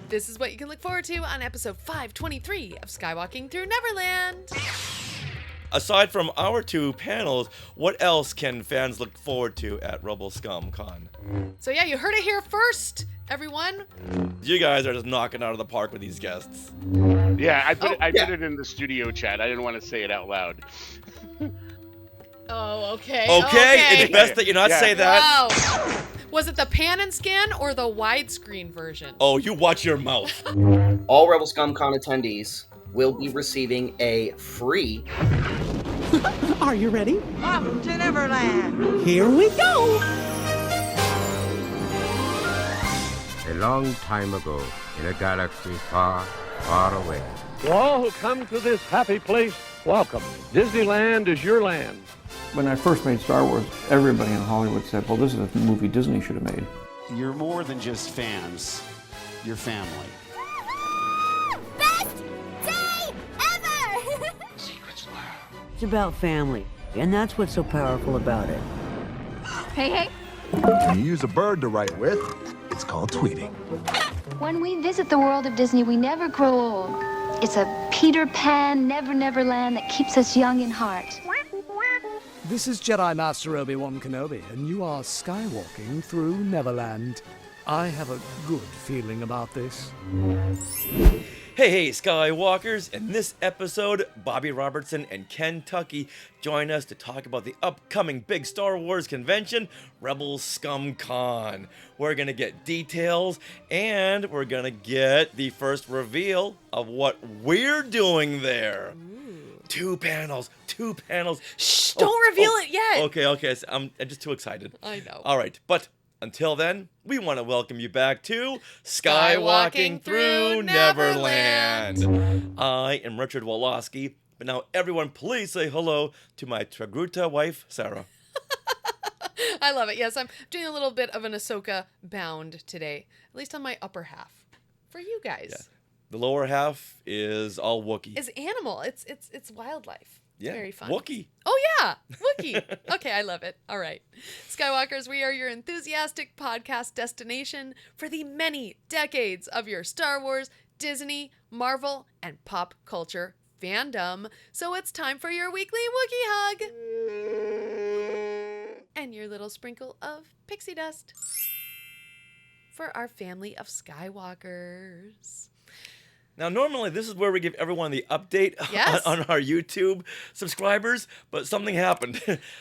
This is what you can look forward to on episode 523 of Skywalking Through Neverland. Aside from our two panels, what else can fans look forward to at Rebel Scum Con? So yeah, you heard it here first, everyone. You guys are just knocking out of the park with these guests. Yeah, I put it in the studio chat. I didn't want to say it out loud. Oh, okay. Okay, it's best that you not say that. Wow. Was it the pan and scan or the widescreen version? Oh, you watch your mouth. All Rebel Scum Con attendees will be receiving a free... Are you ready? Welcome to Neverland. Here we go! A long time ago, in a galaxy far, far away. To all who come to this happy place, welcome. Disneyland is your land. When I first made Star Wars, everybody in Hollywood said, well, this is a movie Disney should have made. You're more than just fans. You're family. Best day ever! Secrets loud. It's about family, and that's what's so powerful about it. Hey. When you use a bird to write with, it's called tweeting. When we visit the world of Disney, we never grow old. It's a Peter Pan, Never land that keeps us young in heart. This is Jedi Master Obi-Wan Kenobi, and you are skywalking through Neverland. I have a good feeling about this. Hey, Skywalkers! In this episode, Bobby Robertson and Tucky join us to talk about the upcoming big Star Wars convention, Rebel Scum Con. We're gonna get details, and we're gonna get the first reveal of what we're doing there. Two panels. Shh, don't reveal it yet. Okay, so I'm just too excited. I know. All right, but until then, we want to welcome you back to Skywalking Through Neverland. I am Richard Woloski, but now everyone please say hello to my Tragruta wife, Sarah. I love it. Yes, I'm doing a little bit of an Ahsoka bound today, at least on my upper half. For you guys. Yeah. The lower half is all Wookiee. It's animal. It's wildlife. Yeah, very fun. Wookiee. Oh yeah, Wookiee. Okay, I love it. All right. Skywalkers, we are your enthusiastic podcast destination for the many decades of your Star Wars, Disney, Marvel, and pop culture fandom. So it's time for your weekly Wookiee hug. And your little sprinkle of pixie dust for our family of Skywalkers. Now, normally this is where we give everyone the update Yes. on our YouTube subscribers, but something happened.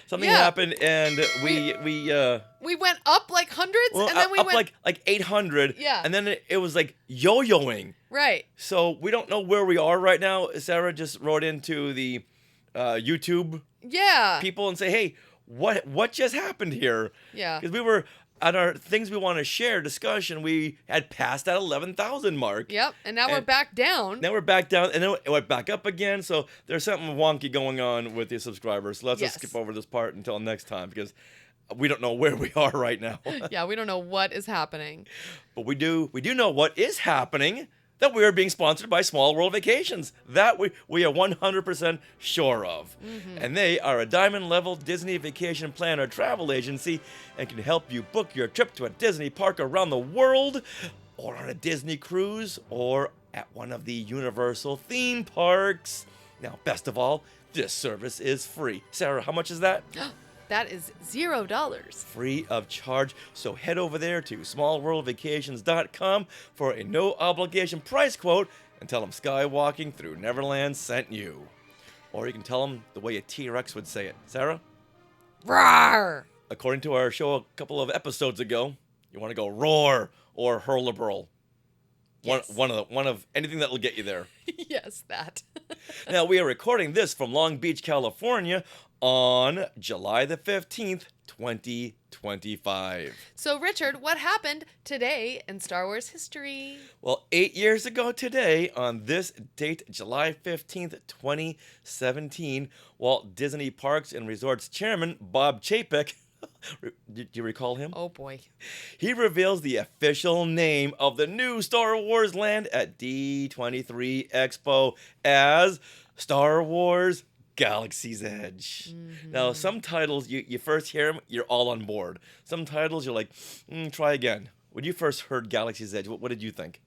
Happened, and we went up like hundreds, and then we up went like 800. Yeah. And then it was like yo-yoing. right. So we don't know where we are right now. Sarah just wrote into the YouTube Yeah. people and say, hey, what just happened here? Yeah. Because we were on our things we want to share discussion, we had passed that 11,000 mark. Yep. And now we're back down. Now we're back down, and then it went back up again. So there's something wonky going on with the subscribers. So let's just skip over this part until next time, because we don't know where we are right now. Yeah, we don't know what is happening. But we do know what is happening. That we are being sponsored by Small World Vacations. That we are 100% sure of. Mm-hmm. And they are a diamond-level Disney vacation planner travel agency and can help you book your trip to a Disney park around the world, or on a Disney cruise, or at one of the Universal theme parks. Now, best of all, this service is free. Sarah, how much is that? That is $0. Free of charge. So head over there to smallworldvacations.com for a no-obligation price quote and tell them Skywalking Through Neverland sent you. Or you can tell them the way a T-Rex would say it. Sarah? Roar! According to our show a couple of episodes ago, you want to go roar or hurlaburl. Yes. One of anything that will get you there. Yes, that. Now, we are recording this from Long Beach, California on July the 15th, 2025. So, Richard, what happened today in Star Wars history? Well, 8 years ago today, on this date, July 15th, 2017, Walt Disney Parks and Resorts Chairman Bob Chapek, do you recall him? Oh, boy. He reveals the official name of the new Star Wars land at D23 Expo as Star Wars Galaxy's Edge. Mm-hmm. Now, some titles, you first hear them, you're all on board. Some titles, you're like, try again. When you first heard Galaxy's Edge, what did you think?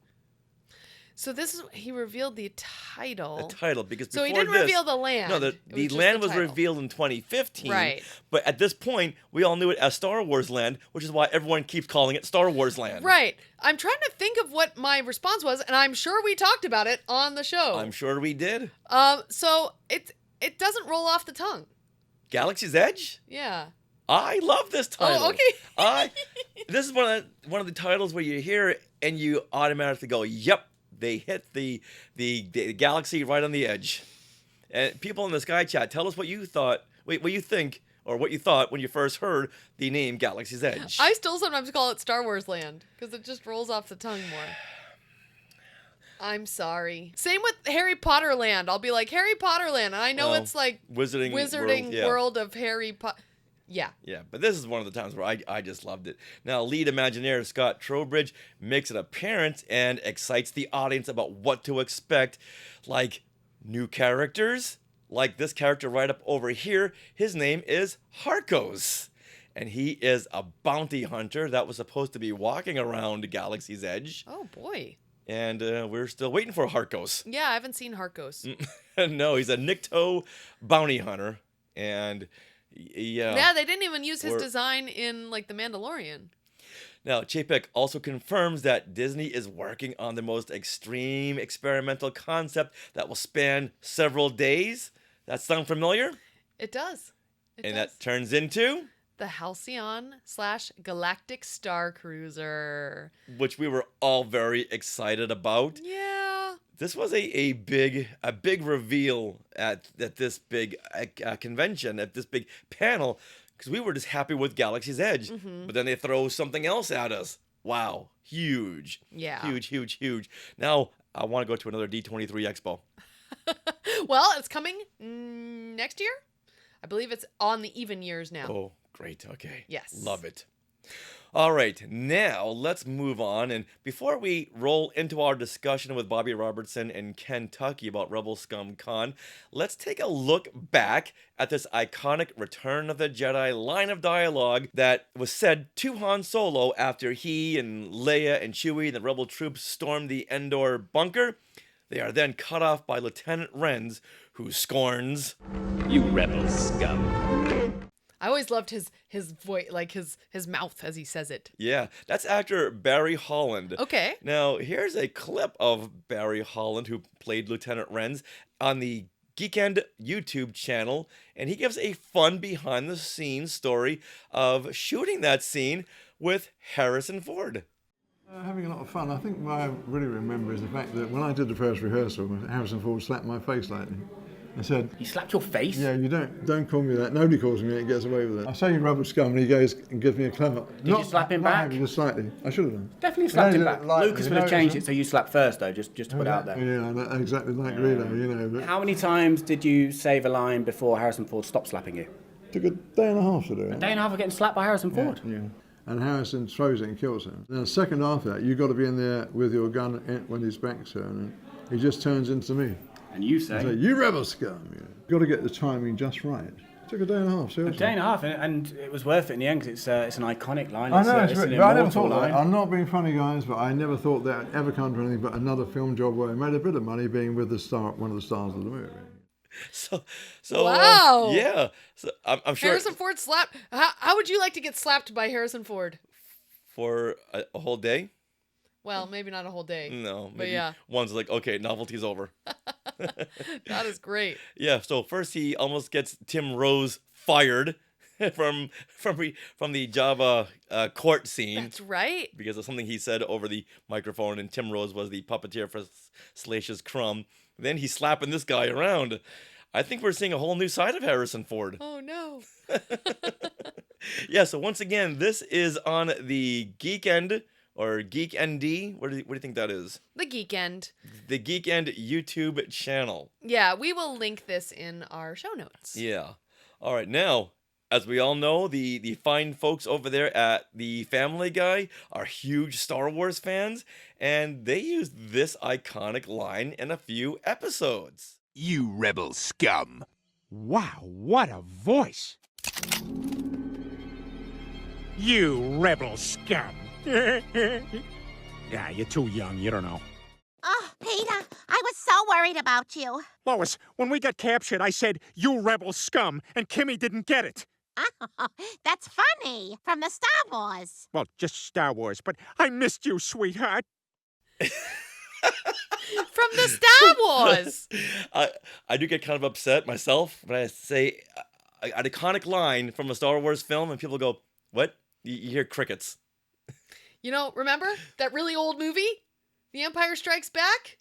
So he revealed the title. The title, because so before he didn't reveal the land. No, the land was revealed in 2015. Right. But at this point, we all knew it as Star Wars Land, which is why everyone keeps calling it Star Wars Land. Right. I'm trying to think of what my response was, and I'm sure we talked about it on the show. I'm sure we did. So it doesn't roll off the tongue. Galaxy's Edge? Yeah. I love this title. Oh, okay. This is one of the titles where you hear it and you automatically go, "Yep, they hit the galaxy right on the edge." And people in the Sky Chat, tell us what you thought. Wait, what you think, or what you thought when you first heard the name Galaxy's Edge. I still sometimes call it Star Wars Land because it just rolls off the tongue more. I'm sorry. Same with Harry Potter Land. I'll be like Harry Potter Land, and I know it's like Wizarding World of Harry Potter. Yeah. Yeah, but this is one of the times where I just loved it. Now, lead Imagineer Scott Trowbridge makes an appearance and excites the audience about what to expect, like new characters, like this character right up over here. His name is Harkos, and he is a bounty hunter that was supposed to be walking around Galaxy's Edge. Oh, boy. And we're still waiting for Harkos. Yeah, I haven't seen Harkos. No, he's a Nikto bounty hunter, and... Yeah, they didn't even use his design in like The Mandalorian. Now, Chapek also confirms that Disney is working on the most extreme experimental concept that will span several days. That sound familiar? It does. That turns into the Halcyon/Galactic Star Cruiser, which we were all very excited about. Yeah. This was a big reveal at this big convention, at this big panel, because we were just happy with Galaxy's Edge. Mm-hmm. But then they throw something else at us. Wow. Huge. Yeah. Huge. Now, I want to go to another D23 Expo. Well, it's coming next year. I believe it's on the even years now. Oh, great. Okay. Yes. Love it. All right, now let's move on. And before we roll into our discussion with Bobby Robertson and Tucky about Rebel Scum Con, let's take a look back at this iconic Return of the Jedi line of dialogue that was said to Han Solo after he and Leia and Chewie and the Rebel troops stormed the Andor bunker. They are then cut off by Lieutenant Renz, who scorns, "You rebel scum." I always loved his voice, like his mouth as he says it. Yeah, that's actor Barry Holland. Okay. Now, here's a clip of Barry Holland, who played Lieutenant Renz, on the Geekend YouTube channel, and he gives a fun behind-the-scenes story of shooting that scene with Harrison Ford. Having a lot of fun. I think what I really remember is the fact that when I did the first rehearsal, Harrison Ford slapped my face lightly. I said, "You slapped your face?" Yeah, you don't call me that. Nobody calls me that. It gets away with it. I say, "You Rebel Scum," and he goes and gives me a clever. Did you slap him back? Just slightly. I should have done. Definitely slapped him back. Lucas would have changed it so you slapped first, though, just to put it out there. Yeah, exactly like Reno, you know. But how many times did you save a line before Harrison Ford stopped slapping you? It took a day and a half to do it. A day and a half of getting slapped by Harrison Ford? Yeah. And Harrison throws it and kills him. Then the second after that, you've got to be in there with your gun when his back's turned. And he just turns into me. And you say, "You Rebel Scum." You've got to get the timing just right. It took a day and a half, seriously. A day and a half, and it was worth it in the end because it's an iconic line. I know, it's an but I never immortal thought line. that. I'm not being funny, guys, but I never thought that would ever come to anything but another film job where I made a bit of money being with one of the stars of the movie. So wow. Yeah. So I'm sure Harrison Ford slapped. How would you like to get slapped by Harrison Ford? For a whole day? Well, maybe not a whole day. No, but yeah. One's like, okay, novelty's over. That is great. Yeah. So first he almost gets Tim Rose fired from the Java court scene. That's right. Because of something he said over the microphone, and Tim Rose was the puppeteer for Salacious Crumb. Then he's slapping this guy around. I think we're seeing a whole new side of Harrison Ford. Oh, no. Yeah, so once again, this is on the Geekend, or Geekend. What do you think that is? The Geekend. The Geekend YouTube channel. Yeah, we will link this in our show notes. Yeah. All right, now, as we all know, the fine folks over there at the Family Guy are huge Star Wars fans, and they used this iconic line in a few episodes. "You rebel scum." Wow, what a voice. "You rebel scum." Yeah, you're too young, you don't know. Hey, worried about you. Lois, when we got captured, I said, "You rebel scum," and Kimmy didn't get it. Oh, that's funny. From the Star Wars. Well, just Star Wars, but I missed you, sweetheart. From the Star Wars. I do get kind of upset myself when I say an iconic line from a Star Wars film and people go, "What?" You hear crickets. You know, remember that really old movie, The Empire Strikes Back?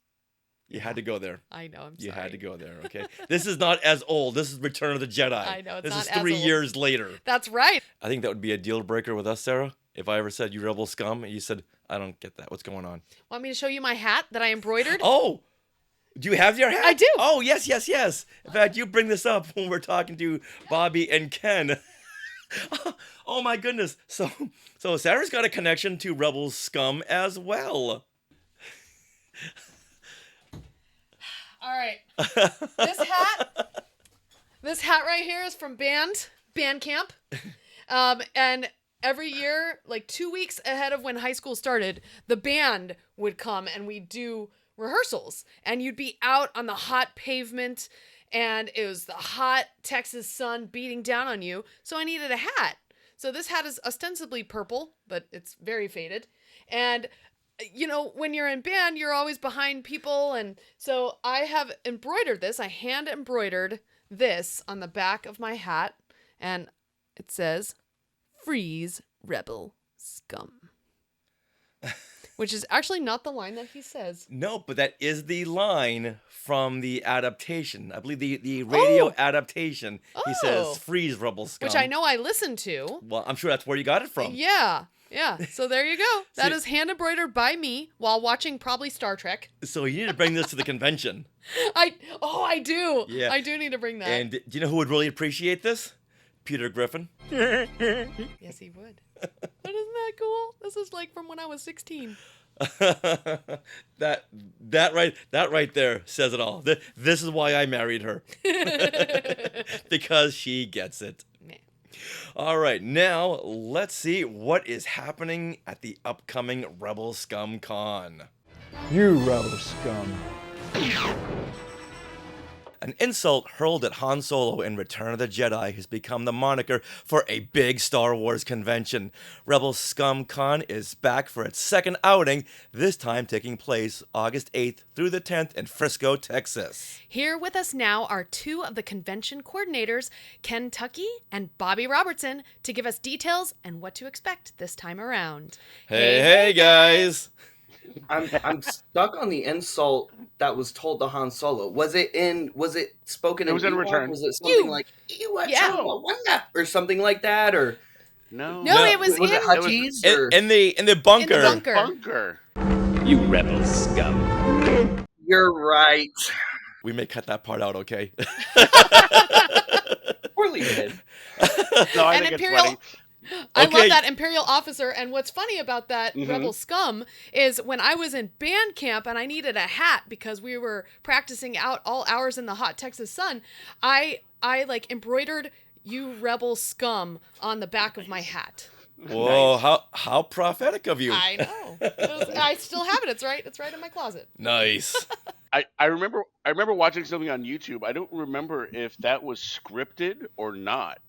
You had to go there. I know, I'm sorry. You had to go there, okay? This is not as old. This is Return of the Jedi. I know, it's this not is as 3 old. years later. That's right. I think that would be a deal breaker with us, Sarah. If I ever said, "You rebel scum," and you said, "I don't get that. What's going on?" Want me to show you my hat that I embroidered? Oh, do you have your hat? I do. Oh, yes. In fact, you bring this up when we're talking to Bobby and Ken. Oh my goodness. So Sarah's got a connection to Rebel Scum as well. All right. This hat right here is from band camp. And every year, like 2 weeks ahead of when high school started, the band would come and we'd do rehearsals. And you'd be out on the hot pavement and it was the hot Texas sun beating down on you. So I needed a hat. So this hat is ostensibly purple, but it's very faded. And you know, when you're in band, you're always behind people. And so I have embroidered this. I hand embroidered this on the back of my hat. And it says, "Freeze Rebel Scum." Which is actually not the line that he says. No, but that is the line from the adaptation. I believe the radio adaptation. He says, "Freeze Rebel Scum." Which I know I listened to. Well, I'm sure that's where you got it from. Yeah. So there you go. That is hand embroidered by me while watching probably Star Trek. So you need to bring this to the convention. I do. Yeah. I do need to bring that. And do you know who would really appreciate this? Peter Griffin. Yes, he would. But isn't that cool? This is like from when I was 16. that right there says it all. This is why I married her. Because she gets it. All right, now let's see what is happening at the upcoming Rebel Scum Con. You rebel scum. An insult hurled at Han Solo in Return of the Jedi has become the moniker for a big Star Wars convention. Rebel Scum Con is back for its second outing, this time taking place August 8th through the 10th in Frisco, Texas. Here with us now are two of the convention coordinators, Tucky and Bobby Robertson, to give us details and what to expect this time around. Hey guys! I'm stuck on the insult that was told to Han Solo. Was it spoken in was in Ewok? return. Was it something like Ewok, or something like that? Or no, it was it Huttese? In the bunker. In the bunker. You rebel scum. You're right. We may cut that part out, okay? Or leave it in. No, I think Imperial, it's funny. I love that Imperial officer. And what's funny about that Rebel Scum is when I was in band camp and I needed a hat because we were practicing out all hours in the hot Texas sun, I like embroidered "You Rebel Scum" on the back of my hat. Whoa, nice. How prophetic of you. I know. I still have it. It's right in my closet. Nice. I remember watching something on YouTube. I don't remember if that was scripted or not.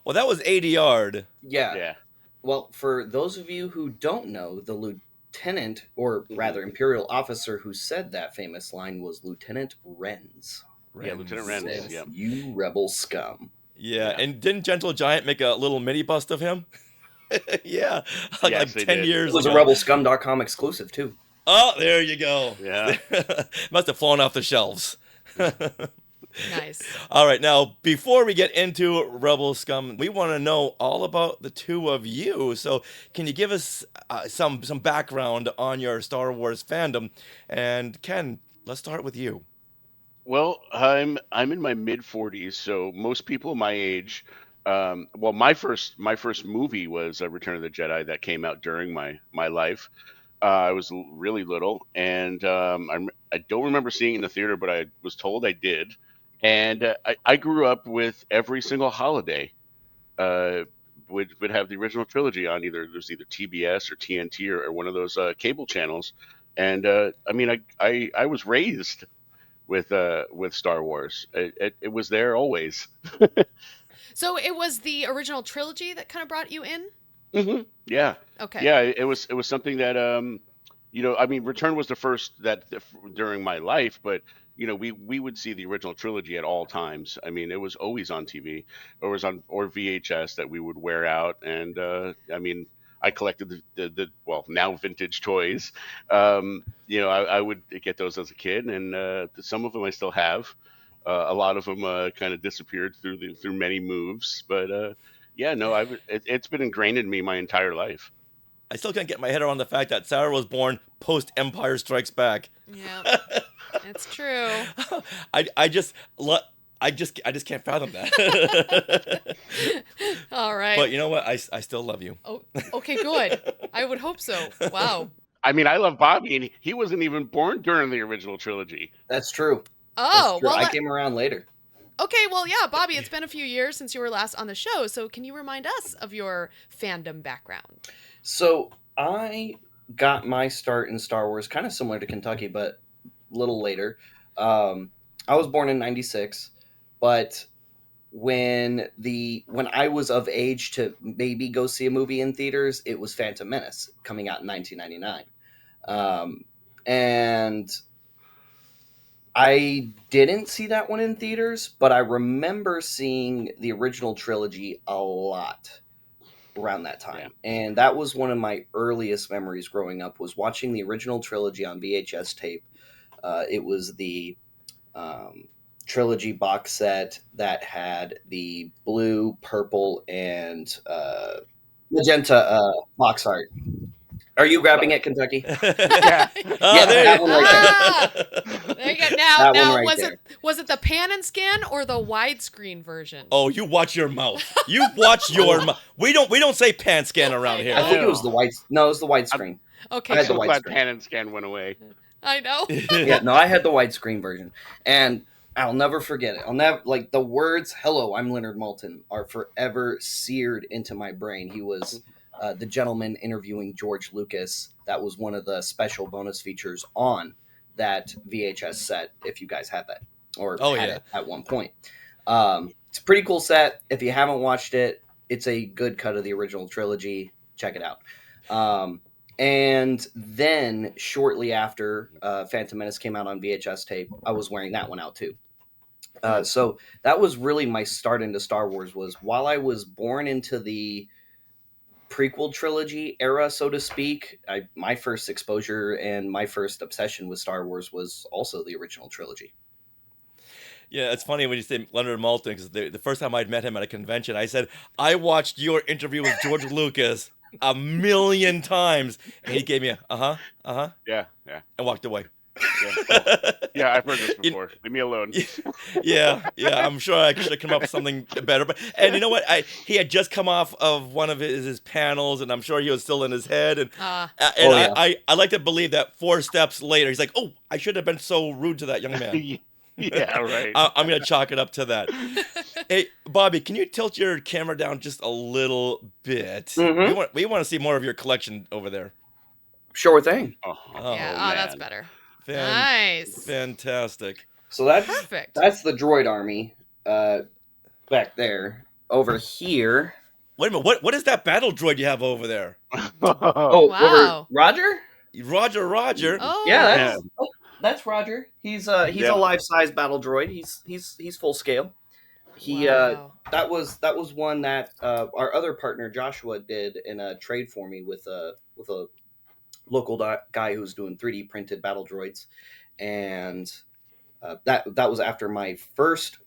Well, that was ADR'd. Yeah. Well, for those of you who don't know, the lieutenant, or rather Imperial officer who said that famous line was Lieutenant Renz. Yeah, Lieutenant Renz. Yeah. You rebel scum. Yeah, and didn't Gentle Giant make a little mini bust of him? Yeah, yes, like 10 years ago. It was ago. a RebelScum.com exclusive, too. Oh, there you go. Yeah. Must have flown off the shelves. Nice. All right, now, before we get into Rebel Scum, we want to know all about the two of you. So can you give us some background on your Star Wars fandom? And Ken, let's start with you. Well, I'm in my mid-40s, so most people my age. Well, my first movie was Return of the Jedi that came out during my life. I was really little, and I don't remember seeing it in the theater, but I was told I did. And I grew up with every single holiday. Would have the original trilogy on either TBS or TNT or one of those cable channels. And I was raised with Star Wars. It was there always. So it was the original trilogy that kind of brought you in? Hmm. Yeah. Okay. Yeah, it was something that I mean, Return was the first that during my life, but we would see the original trilogy at all times. I mean, it was always on TV, or VHS that we would wear out, and I mean, I collected the well, now vintage toys. I would get those as a kid, and some of them I still have. A lot of them kind of disappeared through many moves, but yeah, no, it's been ingrained in me my entire life. I still can't get my head around the fact that Sarah was born post Empire Strikes Back. Yeah, it's true. I just can't fathom that. All right. But you know what? I still love you. Oh, okay, good. I would hope so. Wow. I mean, I love Bobby, and he wasn't even born during the original trilogy. That's true. Oh, Well, well, I came around later. Okay, well, yeah, Bobby, it's been a few years since you were last on the show, so can you remind us of your fandom background? So I got my start in Star Wars kind of similar to Kentucky, but a little later. I was born in '96, but when I was of age to maybe go see a movie in theaters, it was Phantom Menace coming out in 1999, and I didn't see that one in theaters, but I remember seeing the original trilogy a lot around that time. Yeah. And that was one of my earliest memories growing up, was watching the original trilogy on VHS tape. It was the trilogy box set that had the blue, purple, and magenta box art. Are you grabbing it, Kentucky? Yeah. That one right there. There you go. Now, right was it the pan and scan or the widescreen version? Oh, you watch your mouth. You watch your mouth. We don't say pan scan around here. I think it was the white. No, it was the widescreen. Okay. I'm so glad pan and scan went away. I know. Yeah, no, I had the widescreen version, and I'll never forget it. I'll never, like, the words "Hello, I'm Leonard Maltin" are forever seared into my brain. He was the gentleman interviewing George Lucas. That was one of the special bonus features on that VHS set, if you guys had that, or had it at one point. It's a pretty cool set. If you haven't watched it, it's a good cut of the original trilogy. Check it out. And then shortly after Phantom Menace came out on VHS tape, I was wearing that one out too. So that was really my start into Star Wars, was while I was born into the prequel trilogy era, so to speak. My first exposure and my first obsession with Star Wars was also the original trilogy. Yeah, it's funny when you say Leonard Maltin, because the first time I'd met him at a convention, I said, I watched your interview with George Lucas 1,000,000 times. And he gave me a, Yeah. and walked away. Yeah, I've heard this before. Leave me alone. Yeah, I'm sure I should have come up with something better. And you know what? He had just come off of one of his panels, and I'm sure he was still in his head. And I like to believe that 4 steps later, he's like, "Oh, I should have been so rude to that young man." Yeah, right. I'm going to chalk it up to that. Hey, Bobby, can you tilt your camera down just a little bit? Mm-hmm. We want to see more of your collection over there. Sure thing. That's better. Nice. Fantastic. So that's perfect. That's the droid army back there. Over here. Wait a minute. What is that battle droid you have over there? Oh, wow. Roger? Roger. Oh. Yeah, that's Roger. He's a life-size battle droid. He's full scale. That was one that our other partner Joshua did in a trade for me with a local guy who's doing 3D printed battle droids, and that was after my first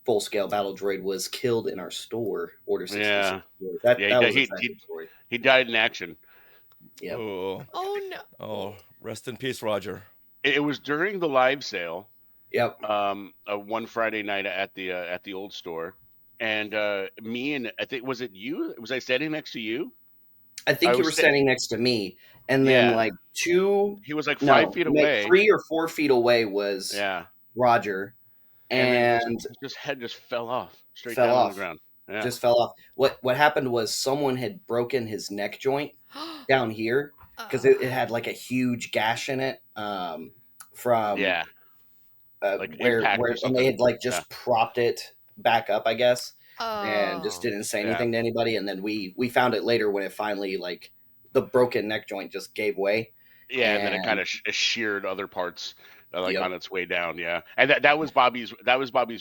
full scale battle droid was killed in our store. Order 66. He died in action. Yeah. Oh no. Oh, rest in peace, Roger. It was during the live sale. Yep. One Friday night at the old store, and me and I think, was it you? Was I standing next to you? I think you were standing next to me, and then like he was like 5 feet away. 3 or 4 feet away was Roger, and his head just fell off straight down on the ground. Yeah. Just fell off. What happened was someone had broken his neck joint down here, because it had like a huge gash in it from like where impact or and something. they had like just propped it back up, I guess, and just Oh. didn't say anything to anybody. And then we found it later when it finally, like, the broken neck joint just gave way. Yeah, and then it kind of sheared other parts, like Yep. on its way down. Yeah, and that was Bobby's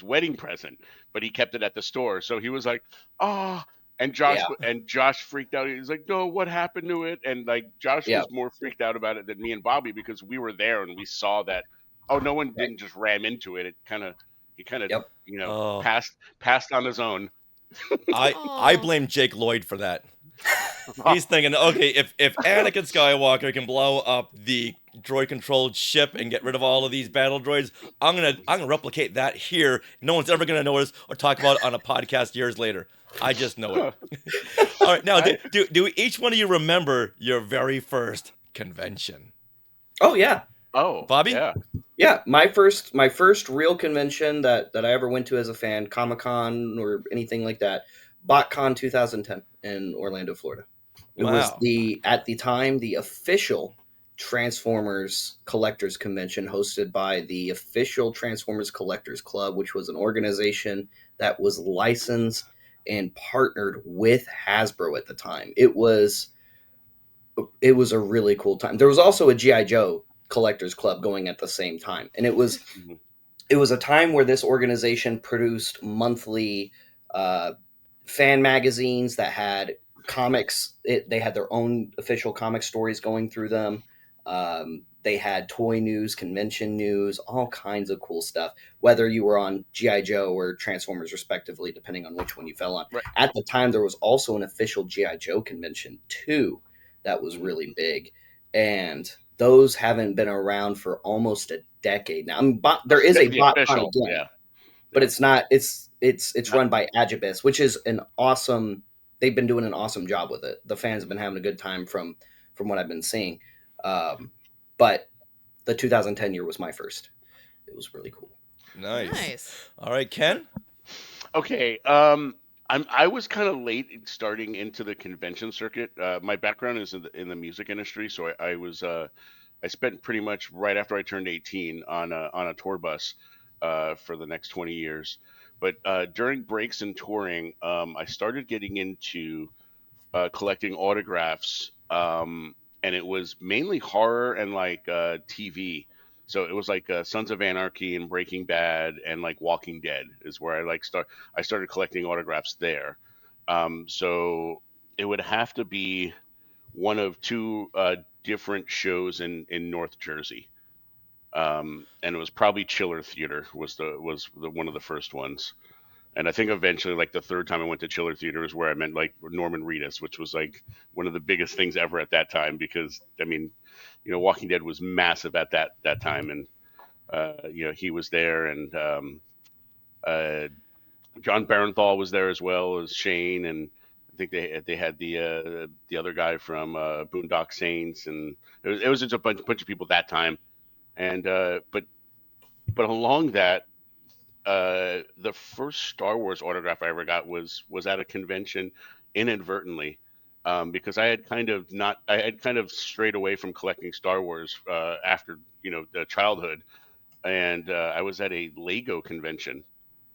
wedding present, but he kept it at the store. So he was like, "Oh," and Josh freaked out. He was like, "No, what happened to it?" And like Josh was more freaked out about it than me and Bobby because we were there and we saw that. Oh, no one didn't just ram into it. He kind of passed on his own. I blame Jake Lloyd for that. He's thinking, okay, if Anakin Skywalker can blow up the droid-controlled ship and get rid of all of these battle droids, I'm gonna replicate that here. No one's ever gonna notice or talk about it on a podcast years later. I just know it. All right, now do each one of you remember your very first convention? Oh yeah. Oh, Bobby? Yeah, my first real convention that I ever went to as a fan, Comic-Con or anything like that, BotCon 2010 in Orlando, Florida. It was at the time the official Transformers Collectors Convention hosted by the official Transformers Collectors Club, which was an organization that was licensed and partnered with Hasbro at the time. It was a really cool time. There was also a G.I. Joe Collectors Club going at the same time, and it was a time where this organization produced monthly fan magazines that had comics. They had their own official comic stories going through them. They had toy news, convention news, all kinds of cool stuff, whether you were on G.I. Joe or Transformers respectively, depending on which one you fell on. At the time, there was also an official G.I. Joe convention too that was really big, and those haven't been around for almost a decade now. I mean, there is a BotCon again, but it's not. It's run by Agibus, which is an awesome. They've been doing an awesome job with it. The fans have been having a good time from what I've been seeing. But the 2010 year was my first. It was really cool. Nice. All right, Ken. Okay. I was kind of late in starting into the convention circuit. My background is in the music industry, so I spent pretty much right after I turned 18 on a tour bus for the next 20 years. But during breaks in touring, I started getting into collecting autographs, and it was mainly horror and like TV. So it was like Sons of Anarchy and Breaking Bad and like Walking Dead is where I started collecting autographs there. So it would have to be one of two different shows in North Jersey. And it was probably Chiller Theater was the one of the first ones. And I think eventually, like the third time I went to Chiller Theater is where I met like Norman Reedus, which was like one of the biggest things ever at that time because I mean, Walking Dead was massive at that time, and he was there, and John Barenthal was there as well as Shane, and I think they had the other guy from Boondock Saints, and it was just a bunch of people that time, and but along that. The first Star Wars autograph I ever got was at a convention inadvertently, because I had kind of strayed away from collecting Star Wars after the childhood, and I was at a Lego convention,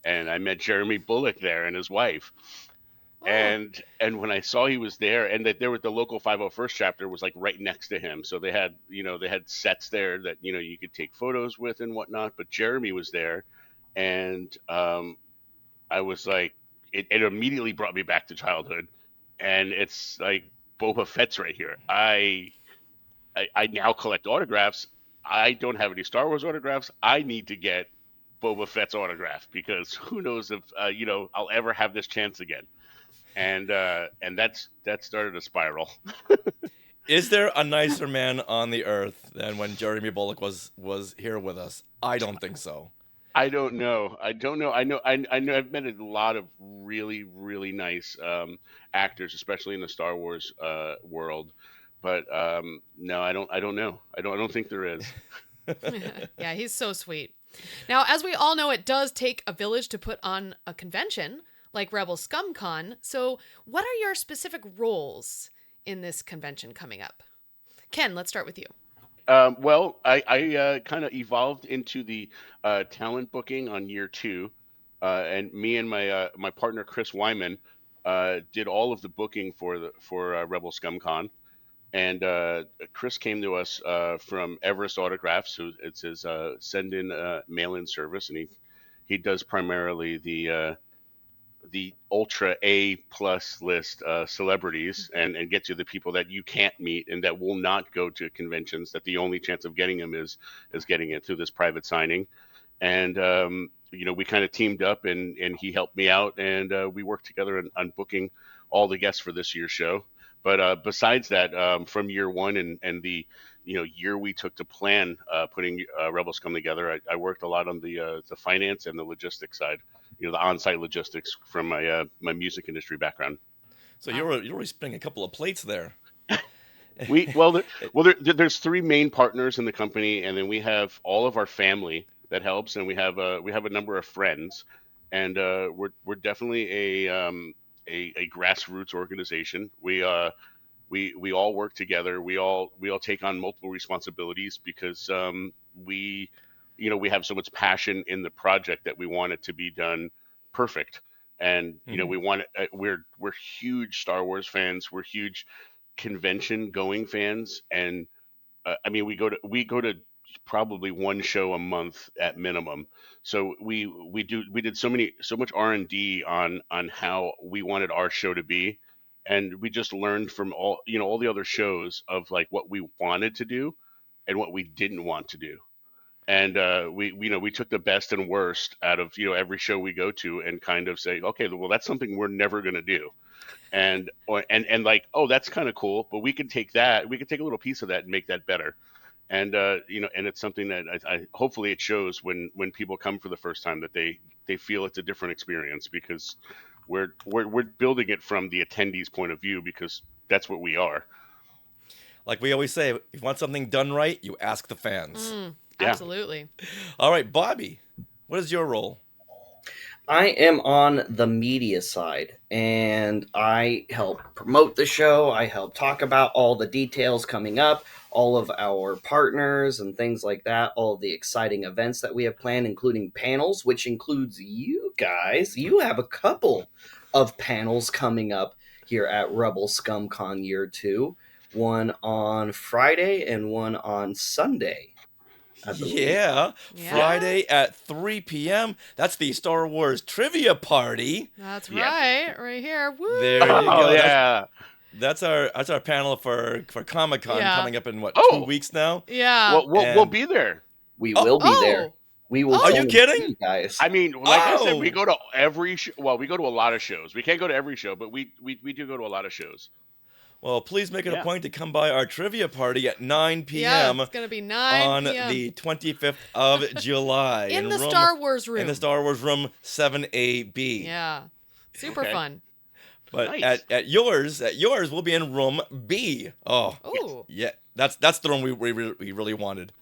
and I met Jeremy Bullock there and his wife. And when I saw he was there, and that there was the local 501st chapter was like right next to him, so they had sets there that you could take photos with and whatnot. But Jeremy was there, and I was like, it immediately brought me back to childhood, and it's like Boba Fett's right here. I now collect autographs. I don't have any Star Wars autographs. I need to get Boba Fett's autograph because who knows if I'll ever have this chance again. And that started a spiral. Is there a nicer man on the earth than when Jeremy Bullock was here with us? I don't think so. I don't know. I know I've met a lot of really, really nice actors, especially in the Star Wars world. But no, I don't know. I don't think there is. Yeah, he's so sweet. Now, as we all know, it does take a village to put on a convention like Rebel Scum Con. So what are your specific roles in this convention coming up? Ken, let's start with you. Well, I kind of evolved into the talent booking on year 2, and me and my partner Chris Wyman did all of the booking for Rebel Scum Con. And Chris came to us from Everest Autographs, who it's his send-in mail-in service, and he does primarily the ultra A plus list celebrities and gets you the people that you can't meet and that will not go to conventions. That the only chance of getting them is getting it through this private signing. And we kind of teamed up, and he helped me out, and we worked together on booking all the guests for this year's show. But besides that, from year 1 and the year we took to plan putting Rebel Scum together, I worked a lot on the finance and the logistics side, the on-site logistics from my music industry background. So you're already spinning a couple of plates there. There's 3 main partners in the company, and then we have all of our family that helps, and we have a number of friends, and we're definitely a grassroots organization. We all work together. We all take on multiple responsibilities because we have so much passion in the project that we want it to be done perfect. And we want we're huge Star Wars fans. We're huge convention going fans, and we go to probably one show a month at minimum. So we did so much R&D on how we wanted our show to be, and we just learned from all the other shows of like what we wanted to do and what we didn't want to do. And we took the best and worst out of every show we go to and kind of say, okay, well, that's something we're never going to do. And like, oh, that's kind of cool, but we can take a little piece of that and make that better. And and it's something that I hopefully it shows when people come for the first time, that they feel it's a different experience, because we're building it from the attendees' point of view, because that's what we are. Like we always say, if you want something done right, you ask the fans. Absolutely. All right, Bobby, what is your role? I am on the media side, and I help promote the show. I help talk about all the details coming up, all of our partners and things like that, all of the exciting events that we have planned, including panels, which includes you guys. You have a couple of panels coming up here at Rebel Scum Con Year 2, one on Friday and one on Sunday. Yeah, Friday at 3 p.m. That's the Star Wars trivia party. That's right here. Woo! There you go. Yeah. That's our panel for Comic-Con coming up in 2 weeks now. Yeah. Well, we'll be there. We will be there. We will. Are you kidding, you guys? I mean, like I said, we go to every we go to a lot of shows. We can't go to every show, but we do go to a lot of shows. Well, please make it a point to come by our trivia party at 9 p.m. Yeah, it's going to be 9 on p.m. the 25th of July. in the Star Wars room. In the Star Wars room 7AB. Yeah. Super fun. But nice. at yours, we'll be in room B. Oh. Ooh. Yeah. That's the room we really wanted.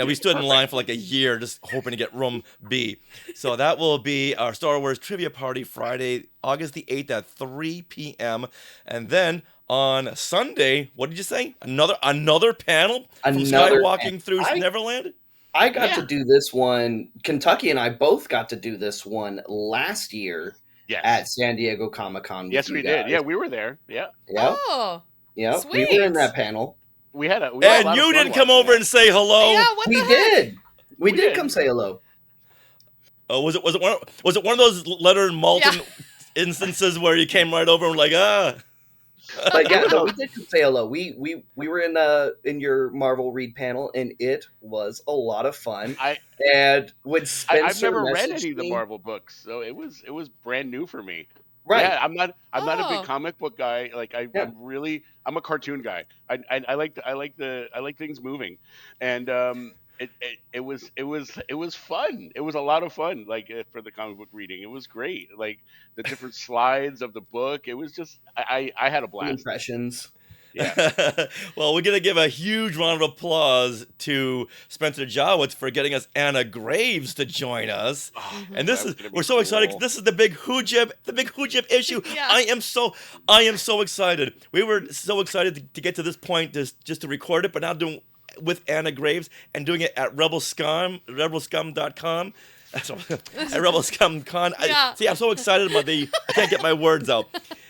We stood in line for like a year just hoping to get room B. So that will be our Star Wars trivia party Friday, August the 8th at 3 p.m. And then on Sunday, what did you say? Another panel from Skywalking through Neverland? I got to do this one. Kentucky and I both got to do this one last year at San Diego Comic-Con. Yes, we did. Yeah, we were there. Yeah. Oh, yeah. Sweet. We were in that panel. We had and you didn't come over and say hello. Yeah, what the heck? Did. We did come say hello. Oh, was it one of those Leonard Maltin instances where you came right over and like But yeah, no, we did come say hello. We were in your Marvel read panel, and it was a lot of fun. And when Spencer I've never read any of the me, Marvel books, so it was brand new for me. Right. Yeah, I'm not a big comic book guy. Like I'm a cartoon guy. I like things moving, and it was fun. It was a lot of fun. Like for the comic book reading, it was great. Like the different slides of the book. It was just I had a blast. Impressions. Yeah. Well, we're going to give a huge round of applause to Spencer Jowitz for getting us Anna Graves to join us. And we're so excited. This is the big Hoojib issue. Yeah. I am so excited. We were so excited to get to this point just to record it, but now with Anna Graves and doing it at rebelscum.com. At Rebel Scum Con. Yeah. See, I'm so excited about I can't get my words out.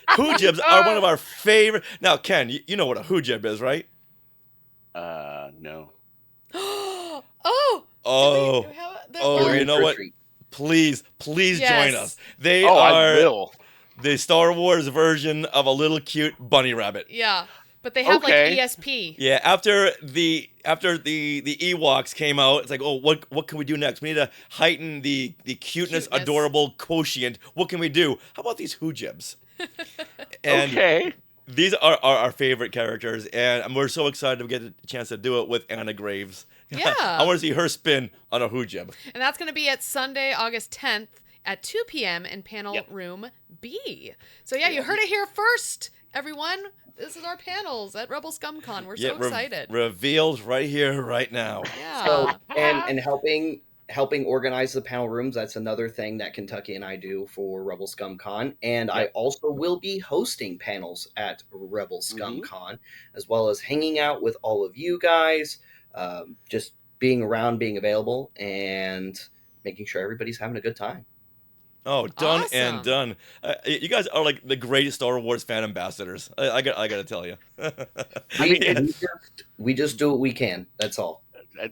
Hoojibs are one of our favorite. Now, Ken, you know what a hoojib is, right? No. You know what? Please join us. They I are will. the Star Wars version of a little cute bunny rabbit. Yeah. But they have like ESP. Yeah, after the Ewoks came out, it's like, oh, what can we do next? We need to heighten the cuteness, adorable quotient. What can we do? How about these hoojibs? And these are our favorite characters, and we're so excited to get a chance to do it with Anna Graves. Yeah. I want to see her spin on a hoojib. And that's going to be at Sunday, August 10th at 2 p.m. in panel room B. So you heard it here first, everyone. This is our panels at Rebel Scum Con. We're so excited. Revealed right here, right now. Yeah. So, and helping organize the panel rooms, that's another thing that Kentucky and I do for Rebel Scum Con. And I also will be hosting panels at Rebel Scum Con, as well as hanging out with all of you guys, just being around, being available, and making sure everybody's having a good time. Oh, done and done. You guys are like the greatest Star Wars fan ambassadors. I got to tell you. We just do what we can. That's all.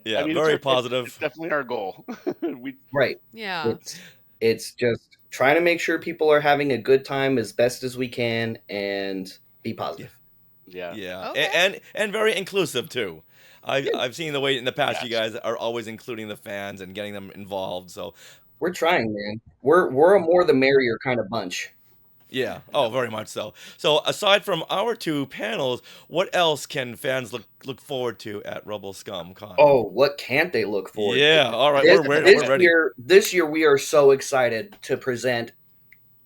Yeah, very positive. It's definitely our goal. Right. Yeah. It's just trying to make sure people are having a good time as best as we can and be positive. Yeah. Yeah. Okay. And very inclusive too. I've seen the way in the past you guys are always including the fans and getting them involved. So we're trying, man. We're a more the merrier kind of bunch. Yeah. Oh, very much so. So aside from our two panels, what else can fans look forward to at Rebel Scum Con? Oh, what can't they look forward to? Yeah. All right. We're ready. This year we are so excited to present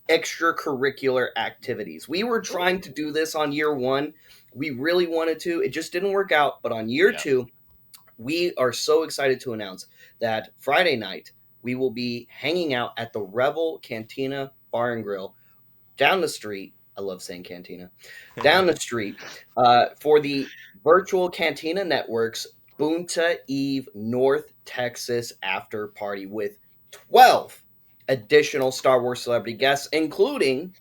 extracurricular activities. We were trying to do this on year one. We really wanted to. It just didn't work out. But on year two, we are so excited to announce that Friday night we will be hanging out at the Rebel Cantina Bar and Grill down the street. I love saying cantina. Down the street for the Virtual Cantina Network's Boonta Eve North Texas after party with 12 additional Star Wars celebrity guests, including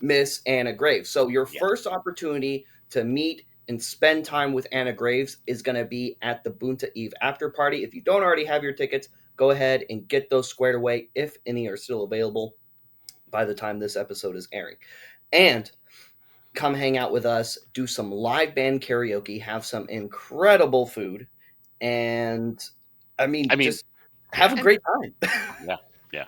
Miss Anna Graves. So your first opportunity to meet and spend time with Anna Graves is going to be at the Boonta Eve after party. If you don't already have your tickets, go ahead and get those squared away if any are still available by the time this episode is airing. And come hang out with us, do some live band karaoke, have some incredible food, and just have a great time. Yeah.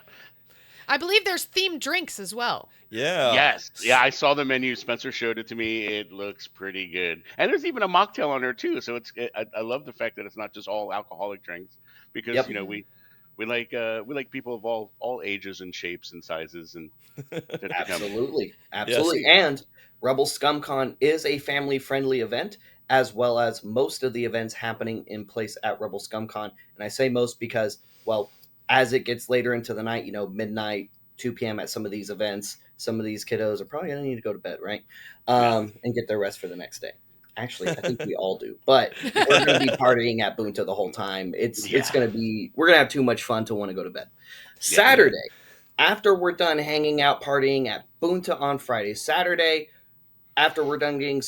I believe there's themed drinks as well. Yeah. Yes. Yeah, I saw the menu. Spencer showed it to me. It looks pretty good. And there's even a mocktail on there too. So I love the fact that it's not just all alcoholic drinks because we like people of all ages and shapes and sizes and Absolutely. And Rebel Scum Con is a family-friendly event, as well as most of the events happening in place at Rebel Scum Con. And I say most because, well, as it gets later into the night, midnight, 2 p.m. at some of these events, some of these kiddos are probably going to need to go to bed, right? And get their rest for the next day. Actually, I think we all do. But we're going to be partying at Boonta the whole time. It's going to be, we're going to have too much fun to want to go to bed. Saturday, after we're done hanging out, partying at Boonta on Friday, Saturday, after we're done getting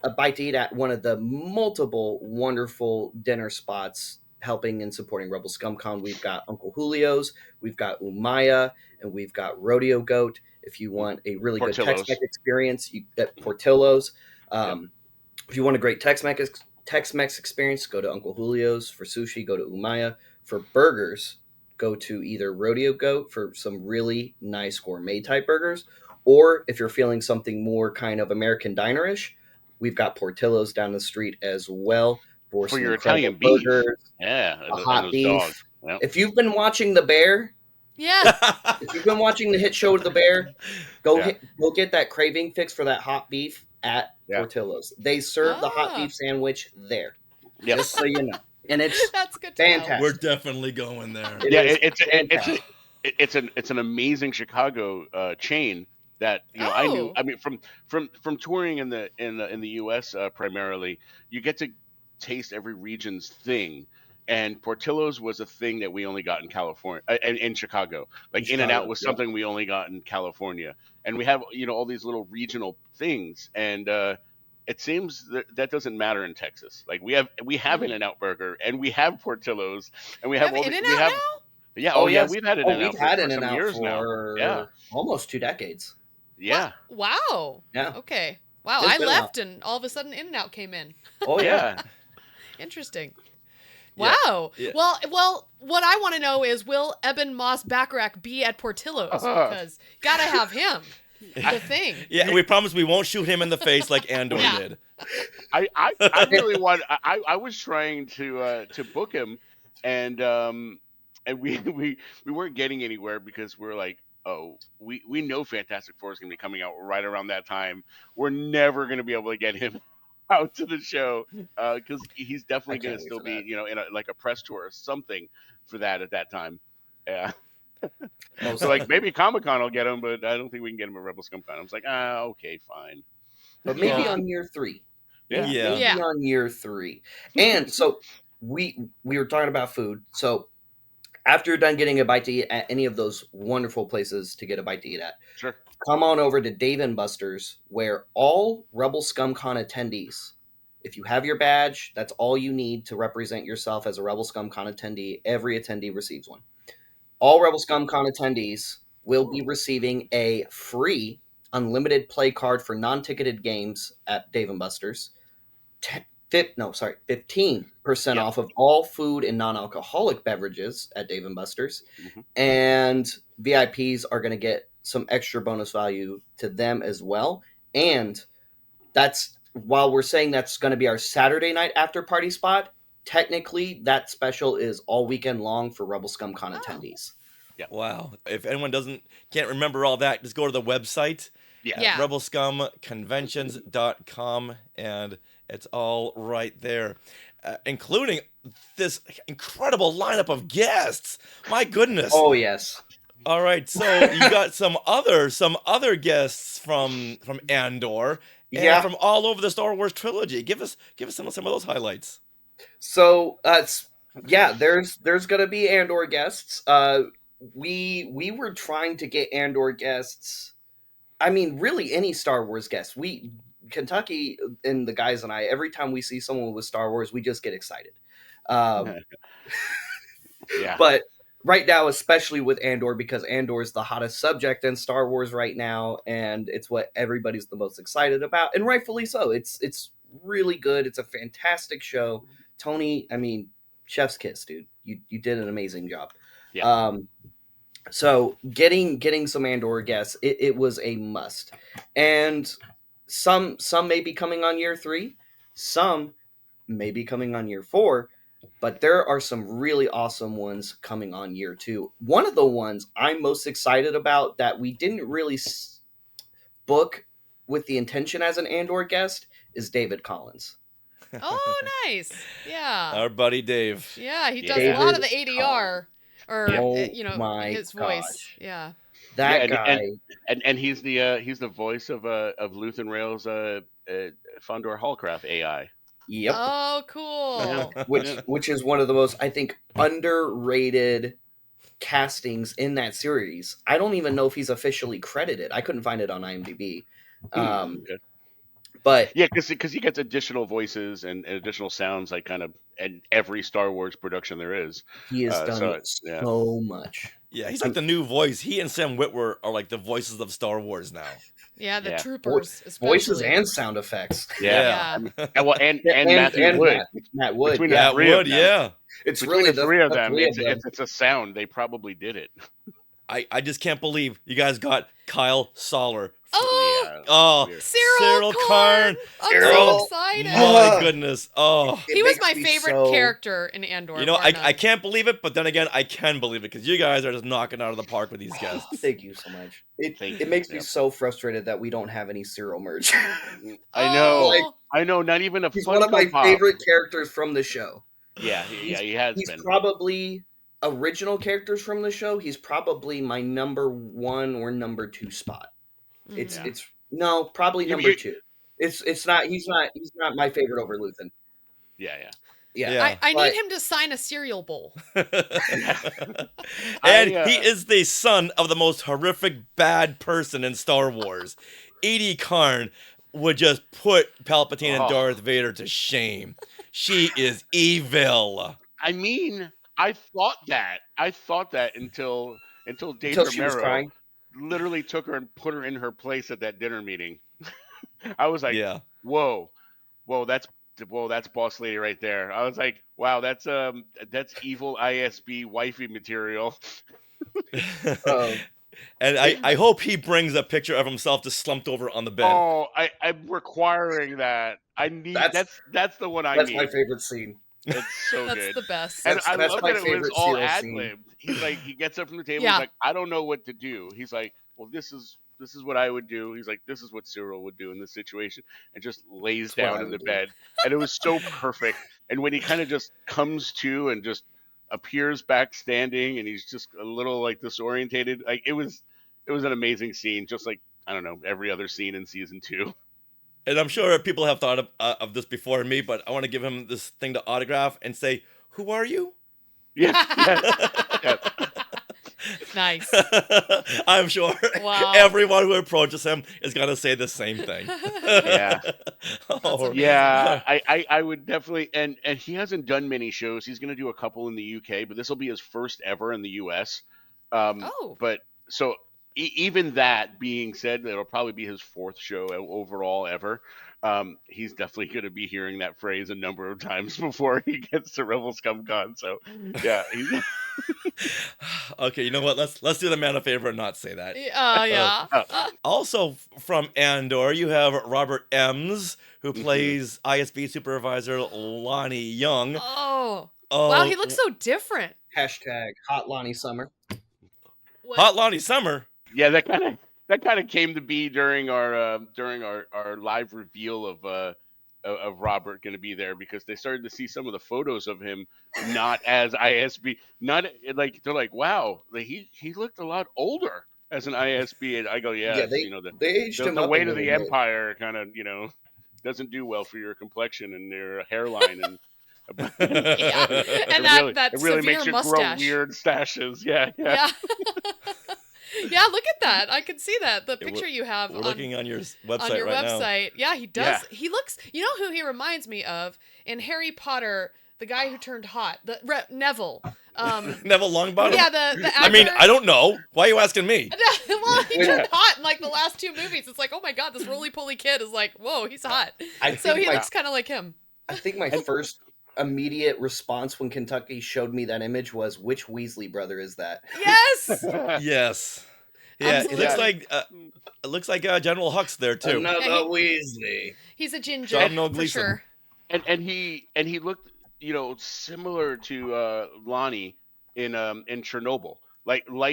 a bite to eat at one of the multiple wonderful dinner spots helping and supporting Rebel Scum Con, we've got Uncle Julio's, we've got Umaya, and we've got Rodeo Goat. If you want a really good Tex-Mex experience, you get Portillo's. If you want a great Tex-Mex experience, go to Uncle Julio's. For sushi, go to Umaya. For burgers, go to either Rodeo Goat for some really nice gourmet type burgers, or if you're feeling something more kind of American diner-ish, we've got Portillo's down the street as well for some your Italian burgers, beef. A hot beef. Dogs. Yep. If you've been watching The Bear, if you've been watching the hit show The Bear, go get that craving fix for that hot beef at Portillo's. They serve the hot beef sandwich there. Yep. Just so you know. And it's that's good. Fantastic. We're definitely going there. It's an amazing Chicago chain that I knew. I mean, from touring in the U.S. Primarily, you get to taste every region's thing. And Portillo's was a thing that we only got in California, and in Chicago. Like In-N-Out was something we only got in California. And we have, all these little regional things. And it seems that doesn't matter in Texas. Like we have In-N-Out Burger, and we have Portillo's, and we have all In-N-Out we have. now? Yeah. Oh, Yeah. yes. We've had We've In-N-Out had for some In-N-Out years now. Yeah. almost 2 decades. Yeah. Wow. Yeah. Okay. Wow. It's I been a left and all of a sudden In-N-Out came in. Oh yeah. Interesting. Yeah. Wow. Yeah. Well, what I want to know is, will Eben Moss Backrack be at Portillo's? Because gotta have him. The thing. Yeah, we promise we won't shoot him in the face like Andor did. I really want. I was trying to book him, and we weren't getting anywhere because we're like, oh, we know Fantastic Four is going to be coming out right around that time. We're never going to be able to get him out to the show because he's definitely going to still be, in like a press tour or something for that at that time. Yeah. So like maybe Comic-Con will get him, but I don't think we can get him at Rebel Scum Con. I was like, okay, fine. But maybe on year 3. Maybe on year 3. And so we were talking about food. So after you're done getting a bite to eat at any of those wonderful places to get a bite to eat at, sure, come on over to Dave & Buster's, where all Rebel Scum Con attendees, if you have your badge, that's all you need to represent yourself as a Rebel Scum Con attendee. Every attendee receives one. All Rebel Scum Con attendees will be receiving a free unlimited play card for non-ticketed games at Dave & Buster's. 15% off of all food and non-alcoholic beverages at Dave & Buster's. Mm-hmm. And VIPs are going to get some extra bonus value to them as well. And that's, while we're saying that's going to be our Saturday night after party spot, technically that special is all weekend long for Rebel Scum Con attendees. Yeah. Wow. If anyone can't remember all that, just go to the website. Yeah. RebelScumConventions.com, and it's all right there, including this incredible lineup of guests. My goodness. Oh yes. All right, so you got some other guests from Andor, and from all over the Star Wars trilogy. Give us some of those highlights. So there's gonna be Andor guests. We were trying to get Andor guests. I mean, really any Star Wars guests. Kentucky and the guys and I, every time we see someone with Star Wars, we just get excited. Yeah. But right now, especially with Andor, because Andor is the hottest subject in Star Wars right now, and it's what everybody's the most excited about, and rightfully so. It's really good. It's a fantastic show. Tony, I mean, chef's kiss, dude. You did an amazing job. Yeah. So getting some Andor guests, it was a must. And some may be coming on year 3, some may be coming on year 4, but there are some really awesome ones coming on year 2. One of the ones I'm most excited about that we didn't really book with the intention as an Andor guest is David Collins. Oh, nice. Yeah. Our buddy Dave. Yeah, he does David a lot of the ADR. Or my his gosh. voice, yeah. That guy, and he's the voice of Luth and Rail's Fondor Hallcraft AI. Yep. Oh, cool. Which is one of the most, I think, underrated castings in that series. I don't even know if he's officially credited. I couldn't find it on IMDb. Okay. But yeah, because he gets additional voices and additional sounds, like kind of in every Star Wars production there is. He has done so much. Yeah, he's like the new voice. He and Sam Witwer are like the voices of Star Wars now. Yeah, the troopers, especially. Voices and sound effects. Yeah. And Matthew Wood. Matt Wood. Between the three of them. It's Between really the three of them. If it's a sound, they probably did it. I just can't believe you guys got Kyle Soller. Oh, Syril Karn. I'm so excited. My goodness. Oh, he was my favorite character in Andor. You know, I can't believe it, but then again, I can believe it because you guys are just knocking out of the park with these guests. Thank you so much. It makes me so frustrated that we don't have any Syril merch. I know. I know. Not even a. He's one of my favorite characters from the show. Yeah, he has been. He's probably original characters from the show. He's probably my number 1 or number 2 spot. It's probably number 2. It's not. He's not my favorite over Luthen. Yeah. I need him to sign a cereal bowl. And he is the son of the most horrific bad person in Star Wars. Edie Karn would just put Palpatine and Darth Vader to shame. She is evil. I mean, I thought that until Dave she was Romero crying. literally took her and put her in her place at that dinner meeting. I was like, Yeah. whoa, that's boss lady right there. I was like, wow, that's evil ISB wifey material. And I hope he brings a picture of himself just slumped over on the bed. Oh, I'm requiring that. I need that's the one I need. That's my favorite scene. It's so That's good. the best. And I That's love my that it was favorite all Syril ad scene. libbed. He's like, he gets up from the table. Yeah. He's like, I don't know what to do. He's like, well, this is what I would do. He's like, this is what Syril would do in this situation, and just lays down in the bed. And it was so perfect. And when he kind of just comes to and just appears back standing, and he's just a little like disorientated, like it was an amazing scene. Just like, I don't know, every other scene in season 2. And I'm sure people have thought of this before me, but I want to give him this thing to autograph and say, "Who are you?" Yeah. Nice. I'm sure everyone who approaches him is going to say the same thing. Yeah. Yeah. I would definitely, and he hasn't done many shows. He's going to do a couple in the UK, but this will be his first ever in the US. But so even that being said, it'll probably be his 4th show overall ever. He's definitely going to be hearing that phrase a number of times before he gets to Rebel Scum Con. So, yeah. Okay, you know what? Let's do the man a favor and not say that. Yeah. Also from Andor, you have Robert Emms, who plays ISB Supervisor Lonni Young. Oh, wow, he looks so different. Hashtag Hot Lonni Summer. What? Hot Lonni Summer. Yeah, that kind of came to be during our live reveal of Robert going to be there, because they started to see some of the photos of him not as ISB, not like, they're like, wow, he looked a lot older as an ISB. And I go, they aged him the up weight a of the little bit. Empire kind of doesn't do well for your complexion and your hairline and. And it really severe makes you mustache. grow weird stashes. Yeah. Yeah, look at that. I can see that. The picture you have we're looking on your website now. right now. Yeah, he does. Yeah. He looks, you know who he reminds me of in Harry Potter, the guy who turned hot, Neville. Neville Longbottom? Yeah, the actor. I mean, I don't know. Why are you asking me? Well, he turned hot in like the last 2 movies. It's like, oh my god, this roly-poly kid is like, whoa, he's hot. So he looks kind of like him. I think my first immediate response when Kentucky showed me that image was, which Weasley brother is that? Yes. Yes. Yeah, Absolutely. it looks like General Hux there too. Another Weasley. He's a ginger for sure. And he looked, similar to Lonni in Chernobyl. Like about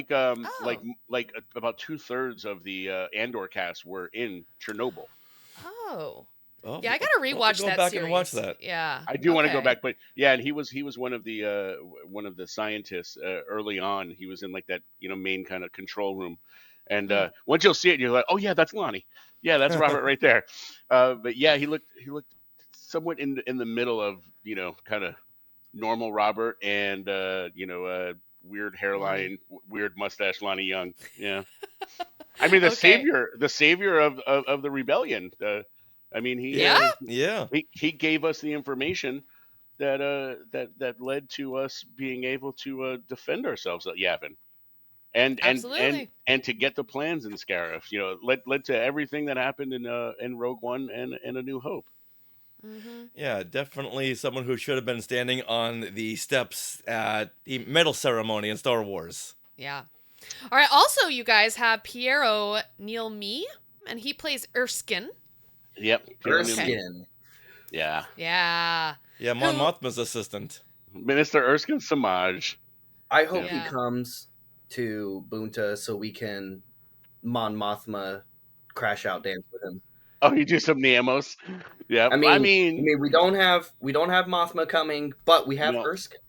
2/3 of the Andor cast were in Chernobyl. Oh. Oh, yeah, I gotta rewatch go that back series. and watch that. Yeah, I do want to go back, but yeah, and he was one of the scientists early on. He was in like that main kind of control room, and once you'll see it, you're like, oh yeah, that's Lonni. Yeah, that's Robert right there. But yeah, he looked somewhat in the middle of kind of normal Robert and weird hairline, weird mustache Lonni Young. Yeah, I mean the savior of the rebellion. I mean, he gave us the information that led to us being able to defend ourselves at Yavin, and to get the plans in Scarif. Led to everything that happened in Rogue One and A New Hope. Mm-hmm. Yeah, definitely someone who should have been standing on the steps at the medal ceremony in Star Wars. Yeah. All right. Also, you guys have Piero Neil-Me, and he plays Erskine. Yep. Erskine. Yeah. Yeah. Yeah, Mon Mothma's assistant. Minister Erskine Samaj. I hope he comes to Boonta so we can Mon Mothma crash out dance with him. Oh, you do some Neamos? Yeah. I mean, we don't have Mothma coming, but we have Erskine.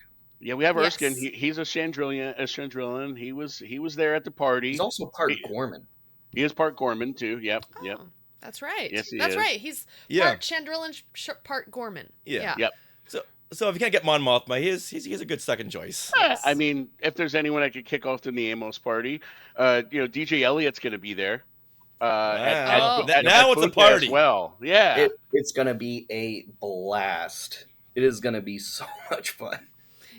Yeah, we have Erskine. He's a Chandrillan. He was there at the party. He's also part Gorman. He is part Gorman too. Yep. That's right. Yes, he That's is. right. He's part Chandrillan, part Gorman. Yeah. Yep. So if you can't get Mon Mothma, he's a good second choice. I mean, if there's anyone I could kick off to the Amos party, DJ Elliott's going to be there. Now it's a Boonta party. As well, yeah. It's going to be a blast. It is going to be so much fun.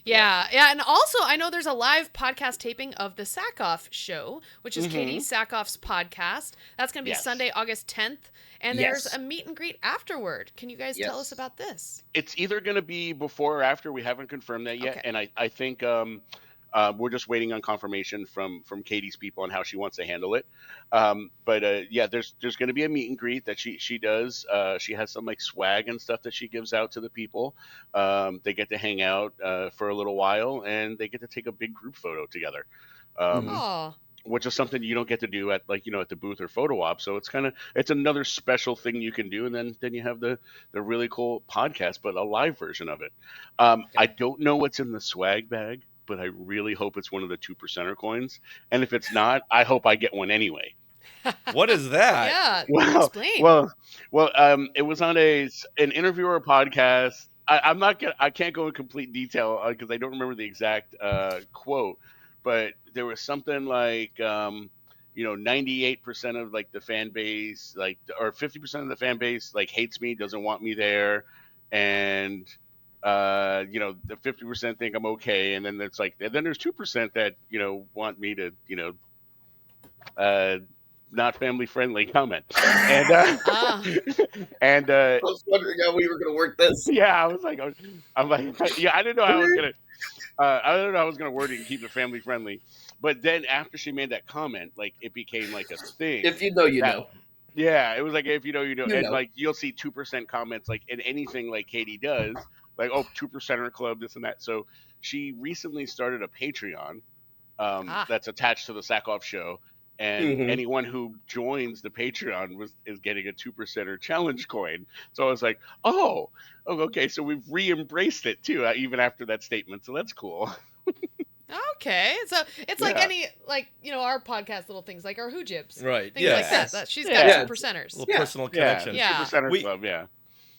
Yeah, and also I know there's a live podcast taping of the Sackhoff Show, which is Katee Sackhoff's podcast. That's going to be Sunday, August 10th, and there's a meet and greet afterward. Can you guys tell us about this? It's either going to be before or after. We haven't confirmed that yet, and I think we're just waiting on confirmation from Katie's people on how she wants to handle it. But there's going to be a meet and greet that she does. She has some like swag and stuff that she gives out to the people. They get to hang out for a little while, and they get to take a big group photo together. Which is something you don't get to do at the booth or photo op. So it's another special thing you can do. And then you have the really cool podcast, but a live version of it. I don't know what's in the swag bag, but I really hope it's one of the 2%er coins. And if it's not, I hope I get one anyway. What is that? Yeah, explain. Well, it was on an interviewer podcast. I can't go in complete detail because I don't remember the exact quote, but there was something like 98% of like the fan base, or 50% of the fan base hates me, doesn't want me there, and the 50% think I'm okay, and then there's 2% that want me to not family friendly comment, and and I was wondering how we were going to work this. Yeah, I didn't know how I was gonna. I don't know how I was gonna word it and keep it family friendly, but then after she made that comment, it became a thing. If you know, you know. Yeah, it was if you know, you know, and you'll see 2% comments in anything Katee does, 2%er club, this and that. So she recently started a Patreon that's attached to the Sackhoff Show, and anyone who joins the Patreon is getting a 2%er challenge coin. So I was like, oh, okay, so we've re-embraced it too, even after that statement. So that's cool. Okay, so it's any our podcast little things like our Who Jibs, right? Things like that. She's got 2%ers. Little personal connection. Yeah. 2%er club. Yeah.